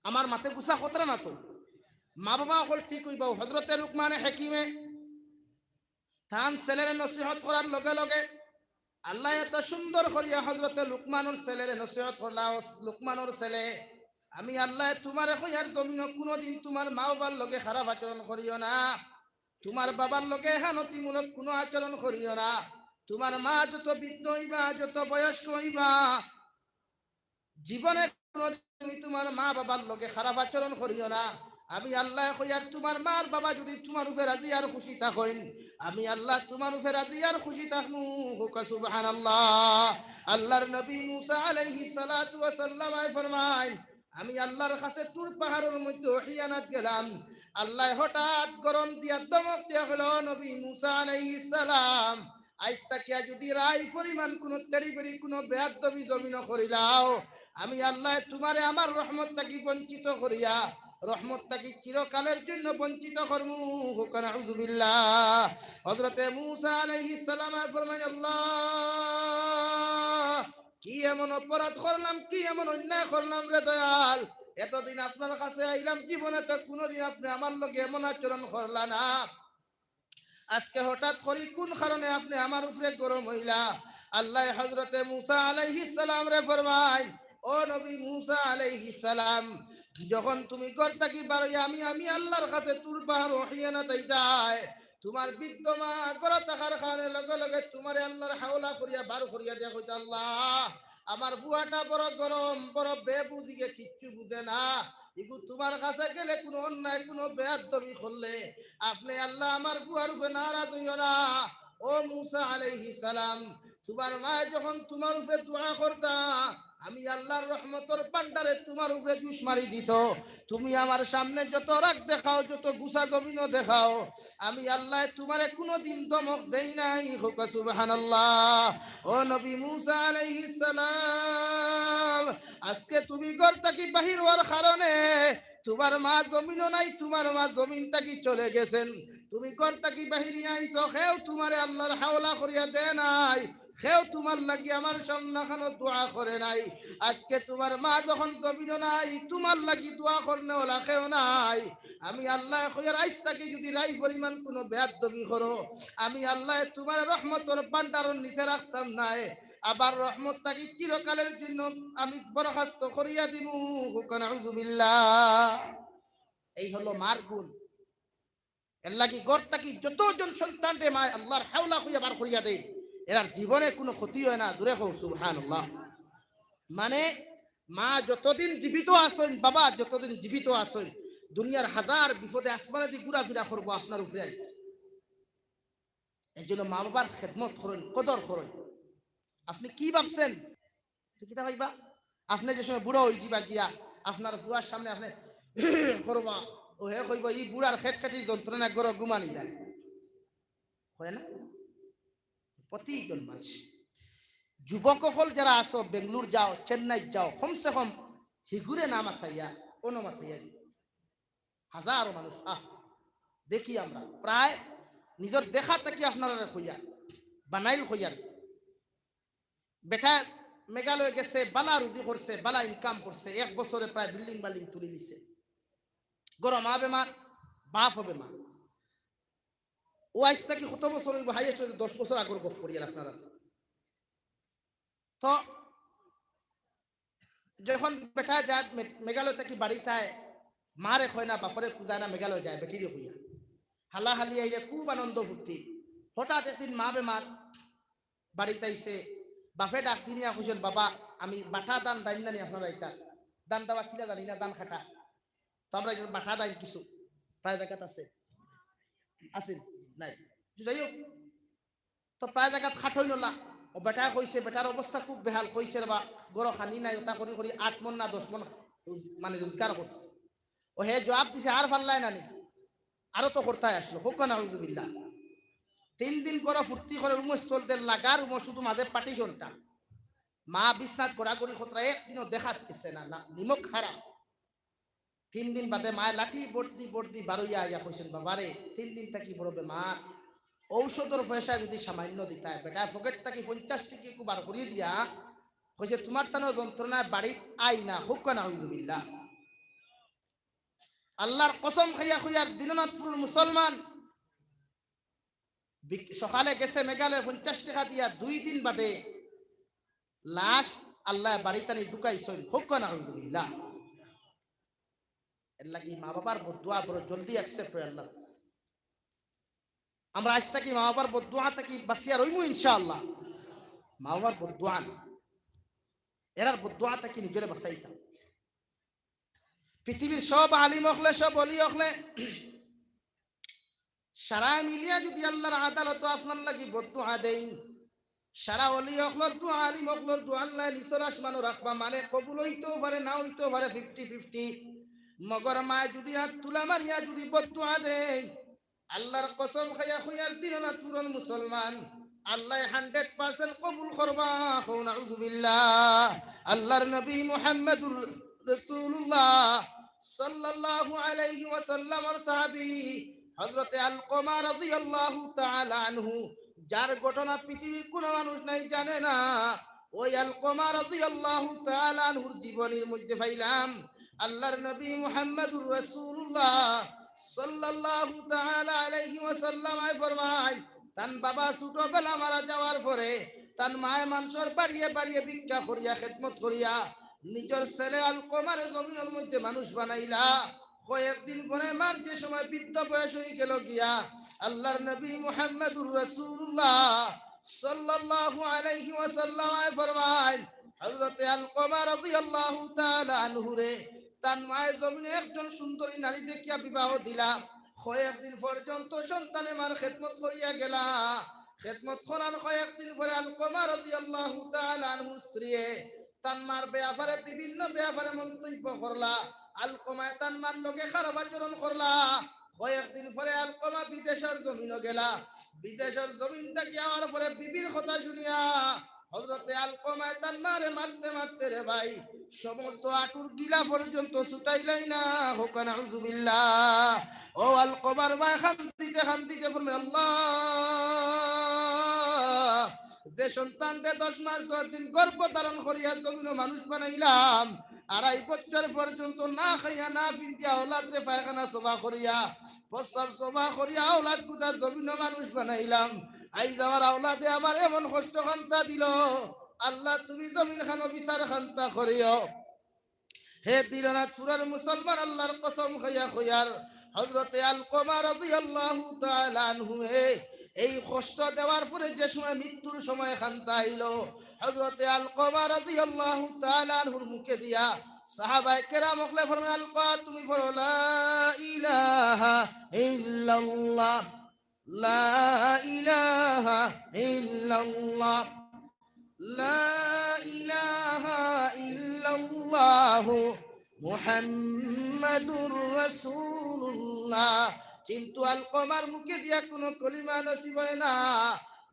আমার মাথে গুছা কতরা না তো মা বাবা হল ঠিক হইবা হজরতে লুকমানে হাকিমে তান ছেলের নসিহত করার লগে লগে আল্লাহ এত সুন্দর করিয়া হজরতে লুকমানুর ছেলের নসিহত করলা লুকমানুর ছেলে আমি আল্লাহ তোমার হইয়ার জমিন কোনোদিন তোমার মা বাবার লগে খারাপ আচরণ করিও না তোমার বাবার লগে হানতিমূলক কোনো আচরণ করিও না তোমার মা যত বৃদ্ধ হইবা যত বয়স্ক হইবা জীবনে কোনোদিন তুমি তোমার মা বাবার লগে খারাপ আচরণ করিও না আমি আল্লাহ কইয়ার তোমার মার বাবা যদি তোমার উপরে রাজি আর খুশি থাকেন আমি আল্লাহ তোমার উপরে রাজি আর খুশি থাকমু হুকা সুবহানাল্লাহ আল্লাহর নবী মুসা আলাইহিস সালাতু ওয়াস সালাম ফরমায় আমি আল্লাহর কাছে তুর পাহাড়ের মধ্যে ওহিয়ানাত গেলাম আল্লাহ হঠাৎ গরম দিয়া দমক দিয়া হলো নবী মুসা আলাইহিস সালাম আজ তাকিয়া যদি রাই পরিমাণ কোন তেড়িবেড়ি কোন বেয়াদবি জমিন করিলাও আমি আল্লাহ তোমারে আমার রহমত থাকি বঞ্চিত করিয়া রহমত থাকি চিরকালের জন্য বঞ্চিত করমু হুকা নাউযু বিল্লাহ হযরতে মুসা আলাইহিস সালাম ফরমান আল্লাহ কি এমন অপরাধ করলাম কি এমন অন্যায় করলাম রে দয়াল এতদিন আপনার কাছে আইলাম জীবনে তো কোনোদিন আপনি আমার লগে এমন আচরণ করলা না আজকে হঠাৎ করি কোন কারণে আপনি আমার উপরে গরম হইলা আল্লাহ হযরতে মুসা আলাইহিস সালাম রে ফরমায় ও নবী মুসা আলাইহিস সালাম যখন তুমি ঘর থাকি বারইয়া আমি আল্লাহর কাছে তুর পাহাড় ওহিয়ানা তাইতাই তোমার বিদ্যমা ঘর থাকার কারণে লগে লগে তোমারে আল্লাহর হাওলা করিয়া বার করিয়া দিয়া কইতা আল্লাহ আমার বুয়াটা বড় গরম বড় বেবুদিকে কিচ্ছু বুঝে না ইগু তোমার কাছে গেলে কোনো অন্যায় কোনো বেয়াদবি করলে আপনি আল্লাহ আমার বুয়ার উপরে নারাজ হইও না ও মুসা আলাইহিস সালাম তোমার মা যখন তোমার উপরে দোয়া করতা আমি আল্লাহর রহমতের পান্ডারে তোমার উপরে জুস মারি দিত তুমি আমার সামনে যত রাগ দেখাও যত গুছা জমিন দেখাও আমি আল্লাহ তোমারে কোনোদিন দমক দেই নাই হুকা সুবহানাল্লাহ ও নবী মুসা আলাইহিস সালাম আজকে তুমি ঘর থেকে বাহির হওয়ার কারণে তোমার মা জমিনও নাই তোমার মা জমিনটা কি চলে গেছেন তুমি ঘর থেকে বাহির আইছো কেউ তোমারে আল্লাহর হাওলা করিয়া দে নাই সেও তোমার লাগি আমার সামনাখানো দোয়া করে নাই। আজকে তোমার মা যখন জমিন নাই, তোমার লাগি দোয়া করনে ওলা কেউ নাই। আমি আল্লাহ কইয়ার আইস্তাকে যদি রাই পরিমাণ কোনো বেয়াদবি করো, আমি আল্লাহ তোমার রহমতের ভান্ডারের নিচে রাখতাম নাই। আবার রহমত তাকে চিরকালের জন্য আমি বরখাস্ত করিয়া দিব। হুকান আউযুবিল্লাহ। এই হলো মার গুণ। এর লাগি গড় তাকি যতজন সন্তান রে মা আল্লাহর হাওলা হইয়া বার করিয়া দেয়, এরার জীবনে কোনো ক্ষতি হয় না। দূরে হোক সুবহানাল্লাহ। মানে মা যতদিন জীবিত আছেন, বাবা যতদিন জীবিত আছেন, দুনিয়ার হাজার বিপদে আসমানে দিয়ে ঘুরাফিরা করবো আপনার উপরে। এই জন্য মা বাবার খেদমত করেন, কদর করেন। আপনি কি ভাবছেন কিতা ভাইবা? আপনি যে সময় বুড়ো হয়ে যাবা গিয়া আপনার বুড়ার সামনে আপনি করবা, ও হে কইব এই বুড়ার খেট কাটি যন্ত্রণা গড় ঘুমানি যায়, হয় না? প্রতিজন মানুষ, যুবক হল যারা আসো, বেঙ্গলোর যাও, চেন্নাই যাও, কমসে কম হিগুরে না মাথাইয়া কোনো মাথাইয়া হাজারো মানুষ দেখি আমরা প্রায় নিজের দেখা থাকি আপনারা হইয়া বানাইল হইয়ার বেটা মেঘালয় গেছে, বালা রুজি করছে, বালা ইনকাম করছে, 1 বছরে প্রায় বিল্ডিং বাল্ডিং তুলে নিছে। গরম মা বেমার, বাপ হবে মা। ও আজ থেকে কত বছর হইব? হাইয়েস্ট 10 বছর আগর গফ করিয়া আপনারা। তো যখন বেটা যায় মেঘালয় থেকে বাড়ি থাকে, মারে হয় না, বাপরে যায় না, মেঘালয় যায় বেটিরে হইয়া হালাহালি আইলে খুব আনন্দ ফুর্তি। হঠাৎ একদিন মা বেমার, বাড়িতে আইসে, বাপে ডাক নিয়ে খুঁজেন, বাবা আমি বাটা দান দাইন না নি আপনারা, এটা দান দেওয়া কিনা জানি না, দান খাটা। তো আমরা বাটা দাইন কিছু প্রায় জায়গাত আছে আসেন নাই, যাই হোক। তো প্রায় জায়গাত খাটই নলা। ও বেটা কইছে, বেটার অবস্থা খুব বেহাল, কইছে বা গড় খানি নাই, ওটা করি করি 8 মন না 10 মন মানে রোজগার করছে। ও হে জবাব দিছে আর পারলাই না নি, আরো তো করতে আসলো। হোক না আউযুবিল্লাহ। 3 দিন করে ফুর্তি করে রুম স্থলদের লাগার রুম শুধু মাঝে পার্টিশনটা, মা বিছনাথ ঘোরাঘুরি খতরা একদিনও দেখাচ্ছে না, না নিমক হারা। 3 দিন বাদে মায়ের লাঠি বর্দি বর্দি বারুইয়া আইয়া কইছেন, বাবারে 3 দিন থাকি বড় বেমার, ঔষধের পয়সা যদি সামান্য দিতায়, বেটা পকেট থাকি 50 টাকা কু বার করিয়ে দিয়া কইছে তোমার টানো যন্ত্রণায় বাড়ি আই না। হোক না আউযুবিল্লাহ। আল্লাহর কসম খাইয়া খুইয়ার দিননাথপুর মুসলমান সকালে গেছে মেঘালয় 50 টাকা দিয়া, 2 দিন বাদে লাশ আল্লাহ বাড়িতে ঢুকাইছেন। হোক না আলহামদুলিল্লাহ। এর লাগি মা বাবার বদুয়া বড় জলদি অ্যাকসেপ্ট হয় আল্লাহ। আমরা আজ থেকে মা বাবার বদুয়া থেকে বাঁচিয়া রইমু ইনশাআল্লাহ। মা বাবার বদুয়া না, এরার বদুয়া থেকে নিজেরে বাঁচাইতাম। পৃথিবীর সব আলিম হকলে, সব অলি হকলে সারা মিলিয়া যদি আল্লাহর আদালত আপনার লাগি বদুয়া দেই, সারা অলি হকলর দোয়া, আলিম হকলর দোয়া আল্লাহ নিচর আসমানও রাখবা, মানে কবুল হইতেও পারে না হইতেও পারে 50-50। মগর মায় যদি হাত তুলা মারিয়া যদি বদুয়া দেয়, আল্লাহর কসম খাইয়া খুইয়ার দিন না তুরন মুসলমান, আল্লাহ 100% কবুল করবা। নাউযুবিল্লাহ। আল্লাহর নবী মুহাম্মদুর রাসূলুল্লাহ সাল্লাল্লাহু আলাইহি ওয়াসাল্লামের সাহাবী হযরতে আলকমা রাদিয়াল্লাহু তাআলা আনহু, যার ঘটনা পৃথিবীর কোনো মানুষ নাই জানে না, ওই আলকমা রাদিয়াল্লাহু তাআলা আনহুর জীবনের মধ্যে পাইলাম আল্লাহর নবী মুহাম্মদুর রাসূলুল্লাহ সাল্লাল্লাহু তাআলা আলাইহি ওয়াসাল্লাম ফরমায়, তান বাবা ছোটবেলা মারা যাওয়ার পরে তান মায়ে মানুষের বাড়িয়ে বাড়িয়ে ভিক্ষা করিয়া খেদমত করিয়া নিজের ছেলে আলকমার জমিনের মধ্যে মানুষ বানাইলা। কয়েকদিন পরে মার যে সময় বৃদ্ধ বয়স হয়ে গেল গিয়া, আল্লাহর নবী মুহাম্মদুর রাসূলুল্লাহ সাল্লাল্লাহু আলাইহি ওয়াসাল্লাম ফরমায়, হযরতে আলকমা রাদিয়াল্লাহু তাআলা আনহু রে তার মায়ের জমিনে একজন সুন্দরী নারী দেখিয়া বিবাহ দিলা। কয়েকদিন পর্যন্ত সন্তানে মার খেদমত করিয়া গেলা। খেদমত করার কয়েকদিন পরে আলকমা রাদিয়াল্লাহু তাআলা আনহুর স্ত্রী তার মার ব্যাপারে বিভিন্ন ব্যাপারে মন্তব্য করলা। আলকমা তার মার লগে খারাপ আচরণ করলা। কয়েকদিন পরে আলকমা বিদেশের জমিনও গেলা। বিদেশের জমিনটা যাওয়ার পরে বিবির কথা শুনিয়া হযরতে আলকমা তার মারে মারতে মারতে রে ভাই সমস্ত আটুর গিলা পর্যন্ত ছুটাইলাই না। হোক না আউযুবিল্লাহ। ও আলকমার মা খান্দিতে খান্দিতে বললেন, আল্লাহ যে সন্তানকে 10 মাস 10 দিন গর্ভ ধারণ করিয়া জমিন মানুষ বানাইলাম, 2.5 বছর পর্যন্ত না খাইয়া না পিন্তিয়া ওলাদরে পায়খানা সভা করিয়া প্রস্রাব সভা করিয়া ওলাদ গুদা জমিন মানুষ বানাইলাম। আইজ আমার আওলাদে আমার এমন কষ্ট খান্তা দিল, আল্লাহ তুমি জমিন খানো বিচার খান্তা করিও। হে দিনাজপুরের মুসলমান, আল্লাহর কসম খাইয়া খয়ার হযরতে আলকমা রাদিয়াল্লাহু তাআলা আনহু এই কষ্ট দেওয়ার পরে যে সময় মৃত্যুর সময় খান্তা আইল, হযরতে আলকমা রাদিয়াল্লাহু তাআলা আনহুর মুখে দিয়া সাহাবায়ে কেরাম ওকলে ফরমান, আলকা তুমি পড়ো লা ইলাহা ইল্লাল্লাহ, লা ইলাহা ইল্লাল্লাহ, লা ইলাহা ইল্লাল্লাহ মুহাম্মাদুর রাসূলুল্লাহ। কিন্তু আলকমার মুখে দিয়া কোনো কলিমা নসিব হয় না।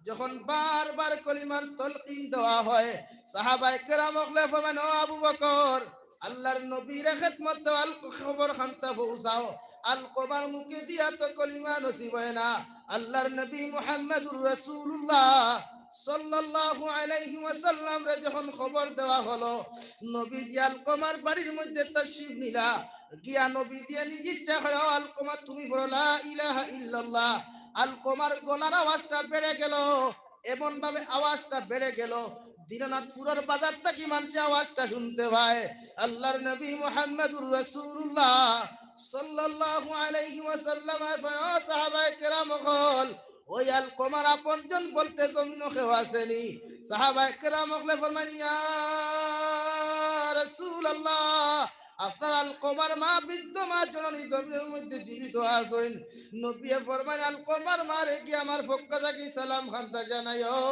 যখন বারবার কলিমার তলকিন দেওয়া হয়, সাহাবায়ে কেরাম ওকলে ফরমান, ও আবু বকর, আল্লাহর নবীর খেদমত দেওয়ার খবর খান্তা পৌঁছাও। আলকমার মুখে দিয়া তো কলিমা নসিব হয় না। আল্লাহর নবী মুহাম্মাদুর রাসূলুল্লাহ সাল্লাল্লাহু আলাইহি ওয়াসাল্লাম রে যখন খবর দেওয়া হলো, নবীজি আলকমার বাড়ির মধ্যে তাশরিফ নিলা, গিয়া নবী দিয়া নিজ ইচ্ছা করে আলকমা তুমি বলো লা ইলাহা ইল্লাল্লাহ। আলকমার গলার আওয়াজটা বেড়ে গেল, এমন ভাবে আওয়াজটা বেড়ে গেল দিনাজপুরের বাজার থেকে মানুষ আওয়াজটা শুনতে পায়। আল্লাহর নবী মুহাম্মদুর রাসূলুল্লাহ সাল্লাল্লাহু আলাইহি ওয়াসাল্লাম সাহাবায়ে কেরাম হল ওই আলকমার আপনজন বলতে জমিন কেউ আসেনি। সাহাবায়ে কেরাম ওকলে ফরমান, ইয়া রাসূলুল্লাহ, আপনার আলকমার মা বৃদ্ধ মা জননী জমিনের মধ্যে জীবিত আছেন। নবী ফরমান, আলকমার মা রে কি আমার পক্ষ থেকে সালাম খান্তা জানাইও।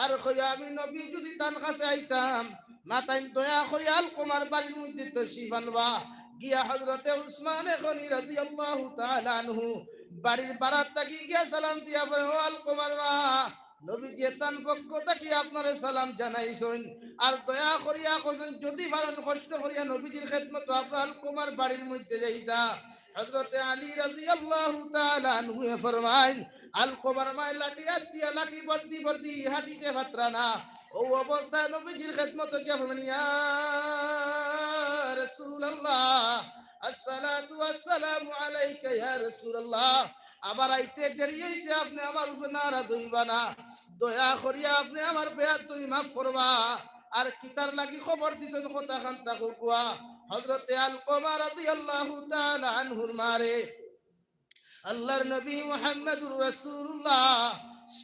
আর কইয়া আমি নবী যদি তার কাছে আইতাম, মাতাইন দয়া করে আলকমার বাড়ির মধ্যে তশরিফ আনবা। গিয়া হযরতে উসমান গনি রাদিয়াল্লাহু তাআলা আনহু বাড়ির বারাত থেকে গিয়া সালাম দিয়া বলে, ও আলকমার মা, নবীজি তার পক্ষ থেকে আপনারে সালাম জানাইছেন। আর দয়া করিয়া কইছেন যদি পারেন কষ্ট করিয়া নবীজির খেদমত আপনার আলকমার বাড়ির মধ্যে যাইতা। হযরতে আলী রাদিয়াল্লাহু তাআলা আনহু ফরমায়, আলকমার মা লাঠি হাত দিয়া লাঠি বর্দি বর্দি হাঁটিতে পাত্রা না। ও অবস্থায় নবীজির খেদমত গিয়া ফরমান, ইয়া রাসূলুল্লাহ, আসসালাতু ওয়াসসালামু আলাইকা ইয়া রাসূলুল্লাহ। আবার আইতে দেরি হইছে, আপনি আমার উপর নারাজ হইবা না, দয়া করিয়া আপনি আমার বেয়াত তুমি মাফ করবা। আর কিতার লাগি খবর দিছেন কথা খান্তা কুয়া। হযরতে আলকমা রাদিয়াল্লাহু তাআলা আনহুর মারে আল্লাহর নবী মুহাম্মদুর রাসূলুল্লাহ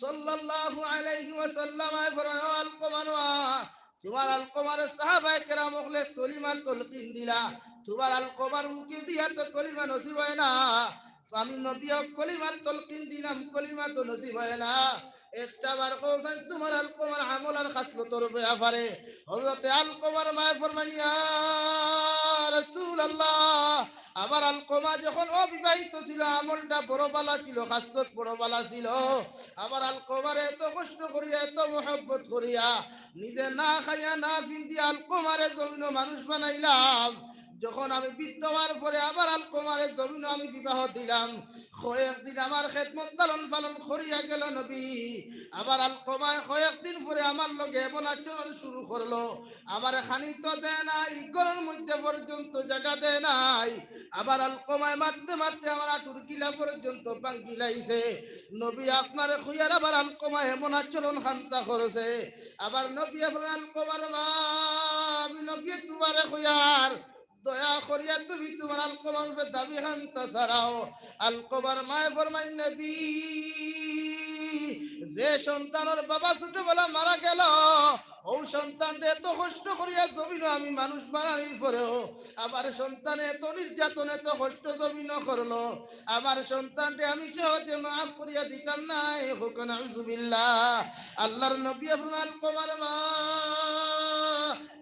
সাল্লাল্লাহু আলাইহি ওয়াসাল্লাম ফরমান, আলকমা, তোমার আলকমার সাহাবায়ে কেরাম ওকলে কলিমা তলকিন দিলা, তোমার আলকমার মুখে দিয়া তো কলিমা নসিব হয় না। আমি নবীও কলিমা তলকিন দিলাম, কলিমা তো নসিব হয় না। একটা বার কওছেন তোমার আলকমার আমল আর খাসলতর ব্যাপারে। হযরতে আলকমার মা ফরমান, ইয়া রাসূলুল্লাহ, আমার আলকমা যখন অবিবাহিত ছিল আমলটা বড় বালা ছিল, খাসলত বড় বালা ছিল। আমার আলকমার এত কষ্ট করিয়া এত মহব্বত করিয়া নিজে না খাইয়া না পিন্দিয়া আলকমারে জমিন মানুষ বানাইলাম। যখন আমি বৃদ্ধ হওয়ার পরে আবার আলকমারের জমিন আমি বিবাহ দিলাম, কয়েকদিন আমার খেদমত লালন পালন করিয়া গেল নবী। আবার আলকমায় কয়েকদিন পরে আমার লগে এমন আচরণ শুরু করলো, আমার খানি তো দেয় নাই, গরুর মধ্যে পর্যন্ত জায়গা দেয় নাই। আবার আলকমায় মারতে মারতে আমার আঁটুর কিলা পর্যন্ত ভাঙ্গি লাইছে। নবী আপনার খুইয়ার আবার আলকমায় এমন আচরণ খান্তা করেছে। আবার নবী আপনার আলকমার মা, আমি নবী তোমারে খুইয়ার দয়া করিয়া তুমি তোমার আলকমার উপরে দাবি খান্তা ছাড়াও। আলকমার মায় ফরমাই, নবী, যে সন্তানের বাবা ছোটবেলা মারা গেল, ও সন্তানটা এত কষ্ট করিয়া জমিন আমি মানুষ বানানোর পরেও আমার সন্তানে এত নির্যাতন এত কষ্ট জমিন করলো, আমার সন্তানটা আমি সহজে মাফ করিয়া দিতাম না। হোক নাউযুবিল্লাহ। আল্লাহর নবী আলকমার মা,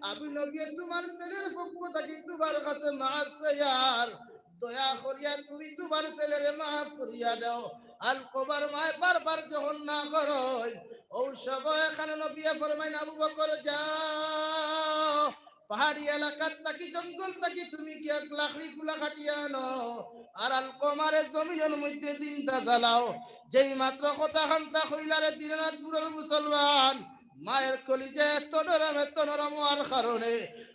আমি নবী তোমার ছেলের পক্ষ থেকে তোমার কাছে মাফ চাই, আর দয়া করিয়া তুমি তোমার ছেলের মাফ করিয়া দাও। আলকমার মায় বারবার যখন না করয়, ও সব এখানে নবী ফরমাইন, আবু বকর যাও পাহাড়ি এলাকার থাকি জঙ্গল থাকি তুমি কি এক লাকড়ি গুলা কাটিয়া আনো, আর আলকমারের জমিনের মধ্যে দিনটা জ্বালাও। যেই মাত্র কথা খান্তা কইলারে দিনাজপুরের মুসলমান, মায়ের কলিজা এত নরম হওয়ার কারণে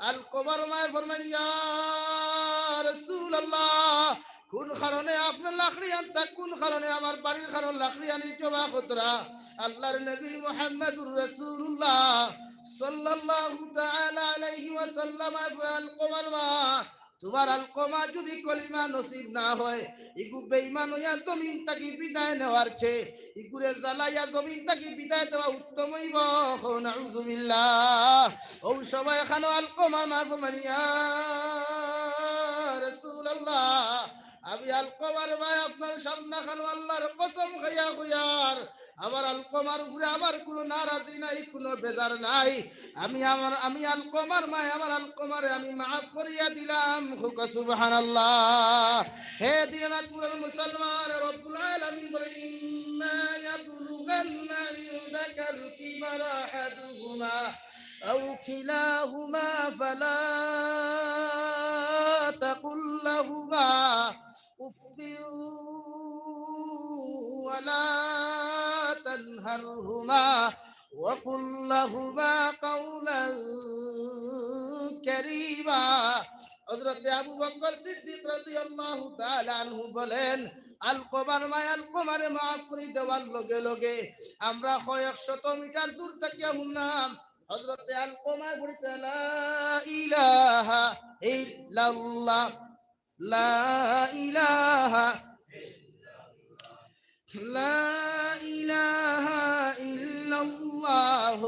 আলকমার মায়ের ফরমান ইয়া রাসূলুল্লাহ, কোন কারণে আপনার লাকড়ি আনতা, কোন কারণে আমার বাড়ির কারণ লাকড়ি আনি জমা কতরা। আল্লাহর নবী মুহাম্মদুর রাসূলুল্লাহ সাল্লাল্লাহু তাআলা আলাইহি ওয়াসাল্লাম আলকমার মা, তোমার আলকমা যদি কলিমা নসিব না হয়, ইগু বেঈমান হইয়া জমিন থেকে বিদায় নেওয়ার চেয়ে ইগুরে জ্বালাইয়া জমিন থেকে বিদায় দেওয়া উত্তম হইব। নাউযু বিল্লাহ। ও সবাই এখানে আলকমা মা ফরমান ইয়া রাসূলুল্লাহ, আমি আলকমার ভাই আপনার সামনে খানো আল্লাহর কসম খাইয়া খুয়ার আমার আলকমার উপরে আমার কোনো নারাজি নাই, কোনো বেজার নাই। আমি আলকমার মায় আমার আলকমারে আমি মাফ করিয়া দিলাম। সুবহানাল্লাহ। হে দিনাজপুরের মুসলমান, রব্বুল আলামিন বলেন ইম্মা ইয়াবলুগান্না ইনদাকাল কিবারা আহাদুহুমা আও কিলাহুমা ফালা তাকুল লাহুমা উফিউ ওয়ালা تنهرهما وقل لهما قولا كريما। হযরত আবু বকর সিদ্দিক রাদিয়াল্লাহু তাআলা আনহু বলেন, আলকমার মায় আলকমারে মাফ করে দেওয়ার লগে লগে আমরা কয়েকশত মিটার দূর থেকে শুনলাম হযরত আলকমা বলতে লা ইলাহা ইল্লাল্লাহ, লা ইলাহা লা ইলাহা ইল্লাল্লাহ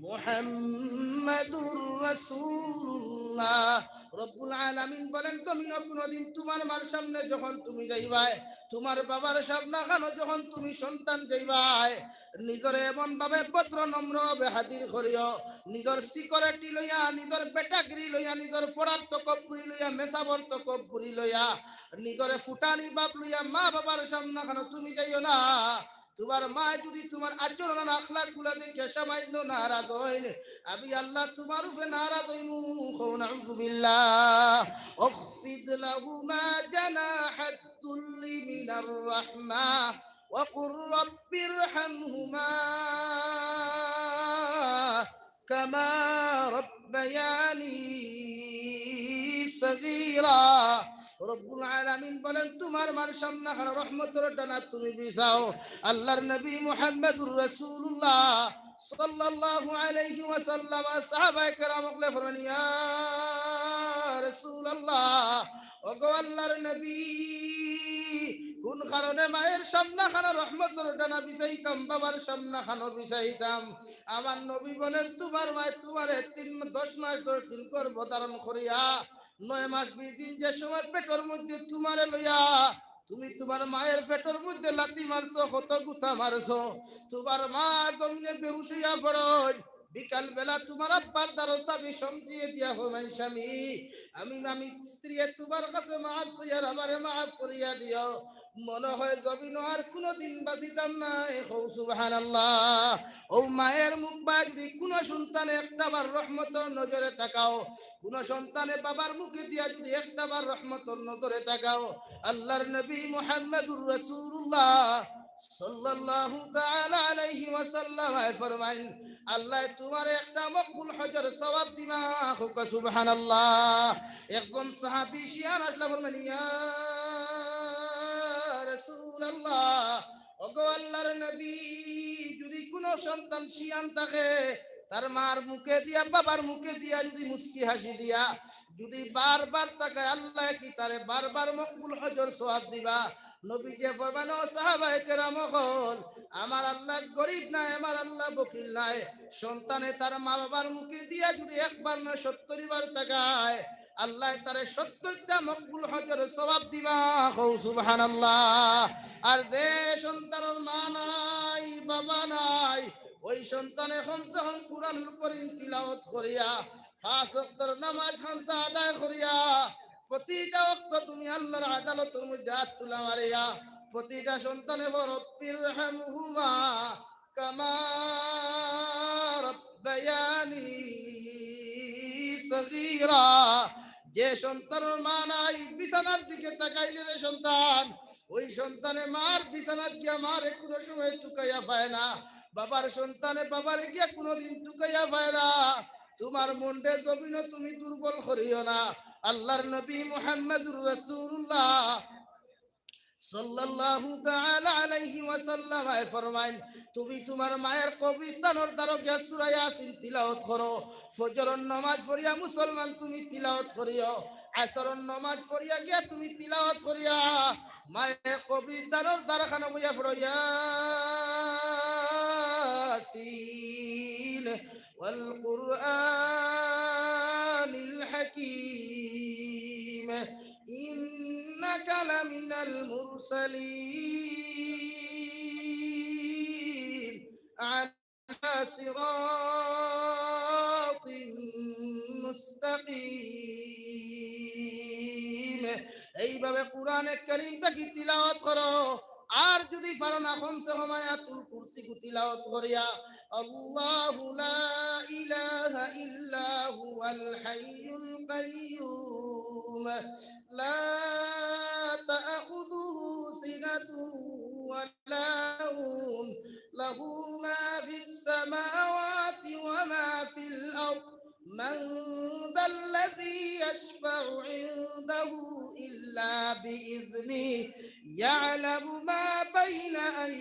মুহাম্মাদুর রাসূলুল্লাহ। রব্বুল আলামিন বলেন, তুমি কোনদিন তোমার মার সামনে যখন তুমি যাইবাই, তোমার বাবার সামনে খানো যখন তুমি সন্তান যাইবাই, নিজরে এমন ভাবে পত্র নম্র ভাবে হাজির করিও, নিজর সিকিউরিটি লইয়া, নিজর বেটাগিরি লইয়া, নিজর পড়ার তকব্বুরি লইয়া, মেসাবর তকব্বুরি লইয়া, নিজরে ফুটানি বাপ লইয়া মা বাবার সামনে খানো তুমি যাইও না। তোমার মা যদি তোমার আচরণ আখলাক গুলা দেখে সামান্য নারাজ হয়, আমি আল্লাহ তোমার উপরে নারাজ হইমু। নাউযু বিল্লাহ। উখফিদ লাহুমা জানাহাদ যুল্লি মিনার রাহমা ওয়া কুর রাব্বিরহামহুমা কামা রাব্বায়ানি সগীরা। রব্বুল আলামিন বলেন, তোমার মার সামনে খানা রহমতের ডানা তুমি বিছাও। আল্লাহর নবী মুহাম্মদুর রাসূলুল্লাহ সাল্লাল্লাহু আলাইহি ওয়াসাল্লাম সাহাবায়ে কেরামকে ফরমান ইয়া রাসূলুল্লাহ, ওগো আল্লাহর নবী, কোন কারণে মায়ের সামনে খানা রহমতের ডানা বিছাইতাম, বাবার সামনে খানো বিছাইতাম? আমার নবী বলেন, তোমার মায় তোমারে 10 মাস 10 দিন গর্ভধারণ করিয়া 9 মাস 20 দিন যে সময় পেটের মধ্যে তোমারে লইয়া তুমি তোমার মায়ের পেটের মধ্যে লাথি মারছো, কত গুতা মারছো, তোমার মা জমিনে বেহুশ হইয়া পড়ল। বিকাল বেলা তোমার আব্বার দ্বারা চাবি সমঝিয়ে দিয়া হই, স্বামী আমি স্ত্রী তোমার কাছে মাফ চাইয়ার আমারে মাফ করিয়া দিও। মনে হয় জমিন আর কোনদিন বাঁচিতাম না। সুবহানাল্লাহ। ও মায়ের মুখ বাদ দি কোন সন্তানে একটাবার রহমতের নজরে তাকাও, কোন সন্তানে বাবার মুখে দিয়া যদি একটাবার রহমতের নজরে তাকাও, আল্লাহর নবী মুহাম্মদুর রাসূলুল্লাহ সাল্লাল্লাহু তাআলা আলাইহি ওয়াসাল্লাম ফরমাইন, আল্লাহ তোমার একটা মকবুল হজের সওয়াব দিবা। সুবহানাল্লাহ। একজন সাহাবী শিয়ান আসলা ফরমান ইয়া রাসূলুল্লাহ, ওগো আল্লাহর নবী, যদি কোন সন্তান শিয়ান থাকে, তার মার মুখে দিয়া বাবার মুখে দিয়া যদি মুস্কি হাসি দিয়া যদি বারবার তাকায়, আল্লাহ কি তারে বারবার মকবুল হজের সওয়াব দিবা। নবী যে ফরমান, ও সাহাবায়ে কেরাম হল, আমার আল্লাহ গরিব নাই, আমার আল্লাহ বকিল নাই। সন্তানে তার মা বাবার মুখে দিয়া যদি একবার না 70 বার তাকায়, আল্লাহ তারে 70টা মকবুল হজের সওয়াব দিবা। সুবহানাল্লাহ। আর যে সন্তানের মা নাই বাবা নাই, ওই সন্তানে কমসে কম কুরআনুল কারীম তিলাওয়াত করিয়া 5 ওয়াক্তের নামাজ খানতা আদায় করিয়া প্রতিটা ওয়াক্ত তুমি আল্লাহর আদালতের মধ্যে হাত তুলা মারিয়া প্রতিটা সন্তানে রব্বিরহামহুমা কামা রাব্বায়ানি সগীরা। যে সন্তানের মা নাই, বিছানার দিকে তাকাইলে রে সন্তান, ওই সন্তানে মার বিছানার গিয়া মারে কোনো সময় টুকাইয়া পায় না। বাবার সন্তানে বাবার গিয়া কোনোদিন টুকাইয়া পায় না। তোমার মনটা জমিন তুমি দুর্বল করিও না। আল্লাহর নবী মুহাম্মদুর রাসূলুল্লাহ সাল্লাল্লাহু তাআলা আলাইহি ওয়াসাল্লাম ফরমাইন, তুমি তোমার মায়ের কবরস্থানের দ্বারা গিয়া সূরা ইয়াসিন তিলাওয়াত করো। ফজরের নামাজ পড়িয়া মুসলমান তুমি তিলাওয়াত করিও। আসরের নামাজ পড়িয়া গিয়া তুমি তিলাওয়াত করিয়া মায়ের কবরস্থানের দ্বারা খানা বইয়া পড়ো ইয়াসিন ওয়াল কুরআনিল হাকীম ইন্নাকা লামিনাল মুরসালিন আলা সিরাতিন মুস্তাকিম। এইভাবে কোরআনে কারীমটা কি তিলাওয়াত করো। আর যদি পারো না কমসে কম আয়াতুল কুরসি তিলাওয়াত করিয়া আল্লাহু লা ইলাহা ইল্লা হুয়াল হাইয়ুল কাইয়্যুম লা তাখুযুহু সিনাতুন ওয়ালা নাওম লাহু মা ফিস সামাওয়াতি ওয়া মা ফিল আরদ من ذا الذي يشفع عنده إلا بإذنه يعلم ما بين أيديهم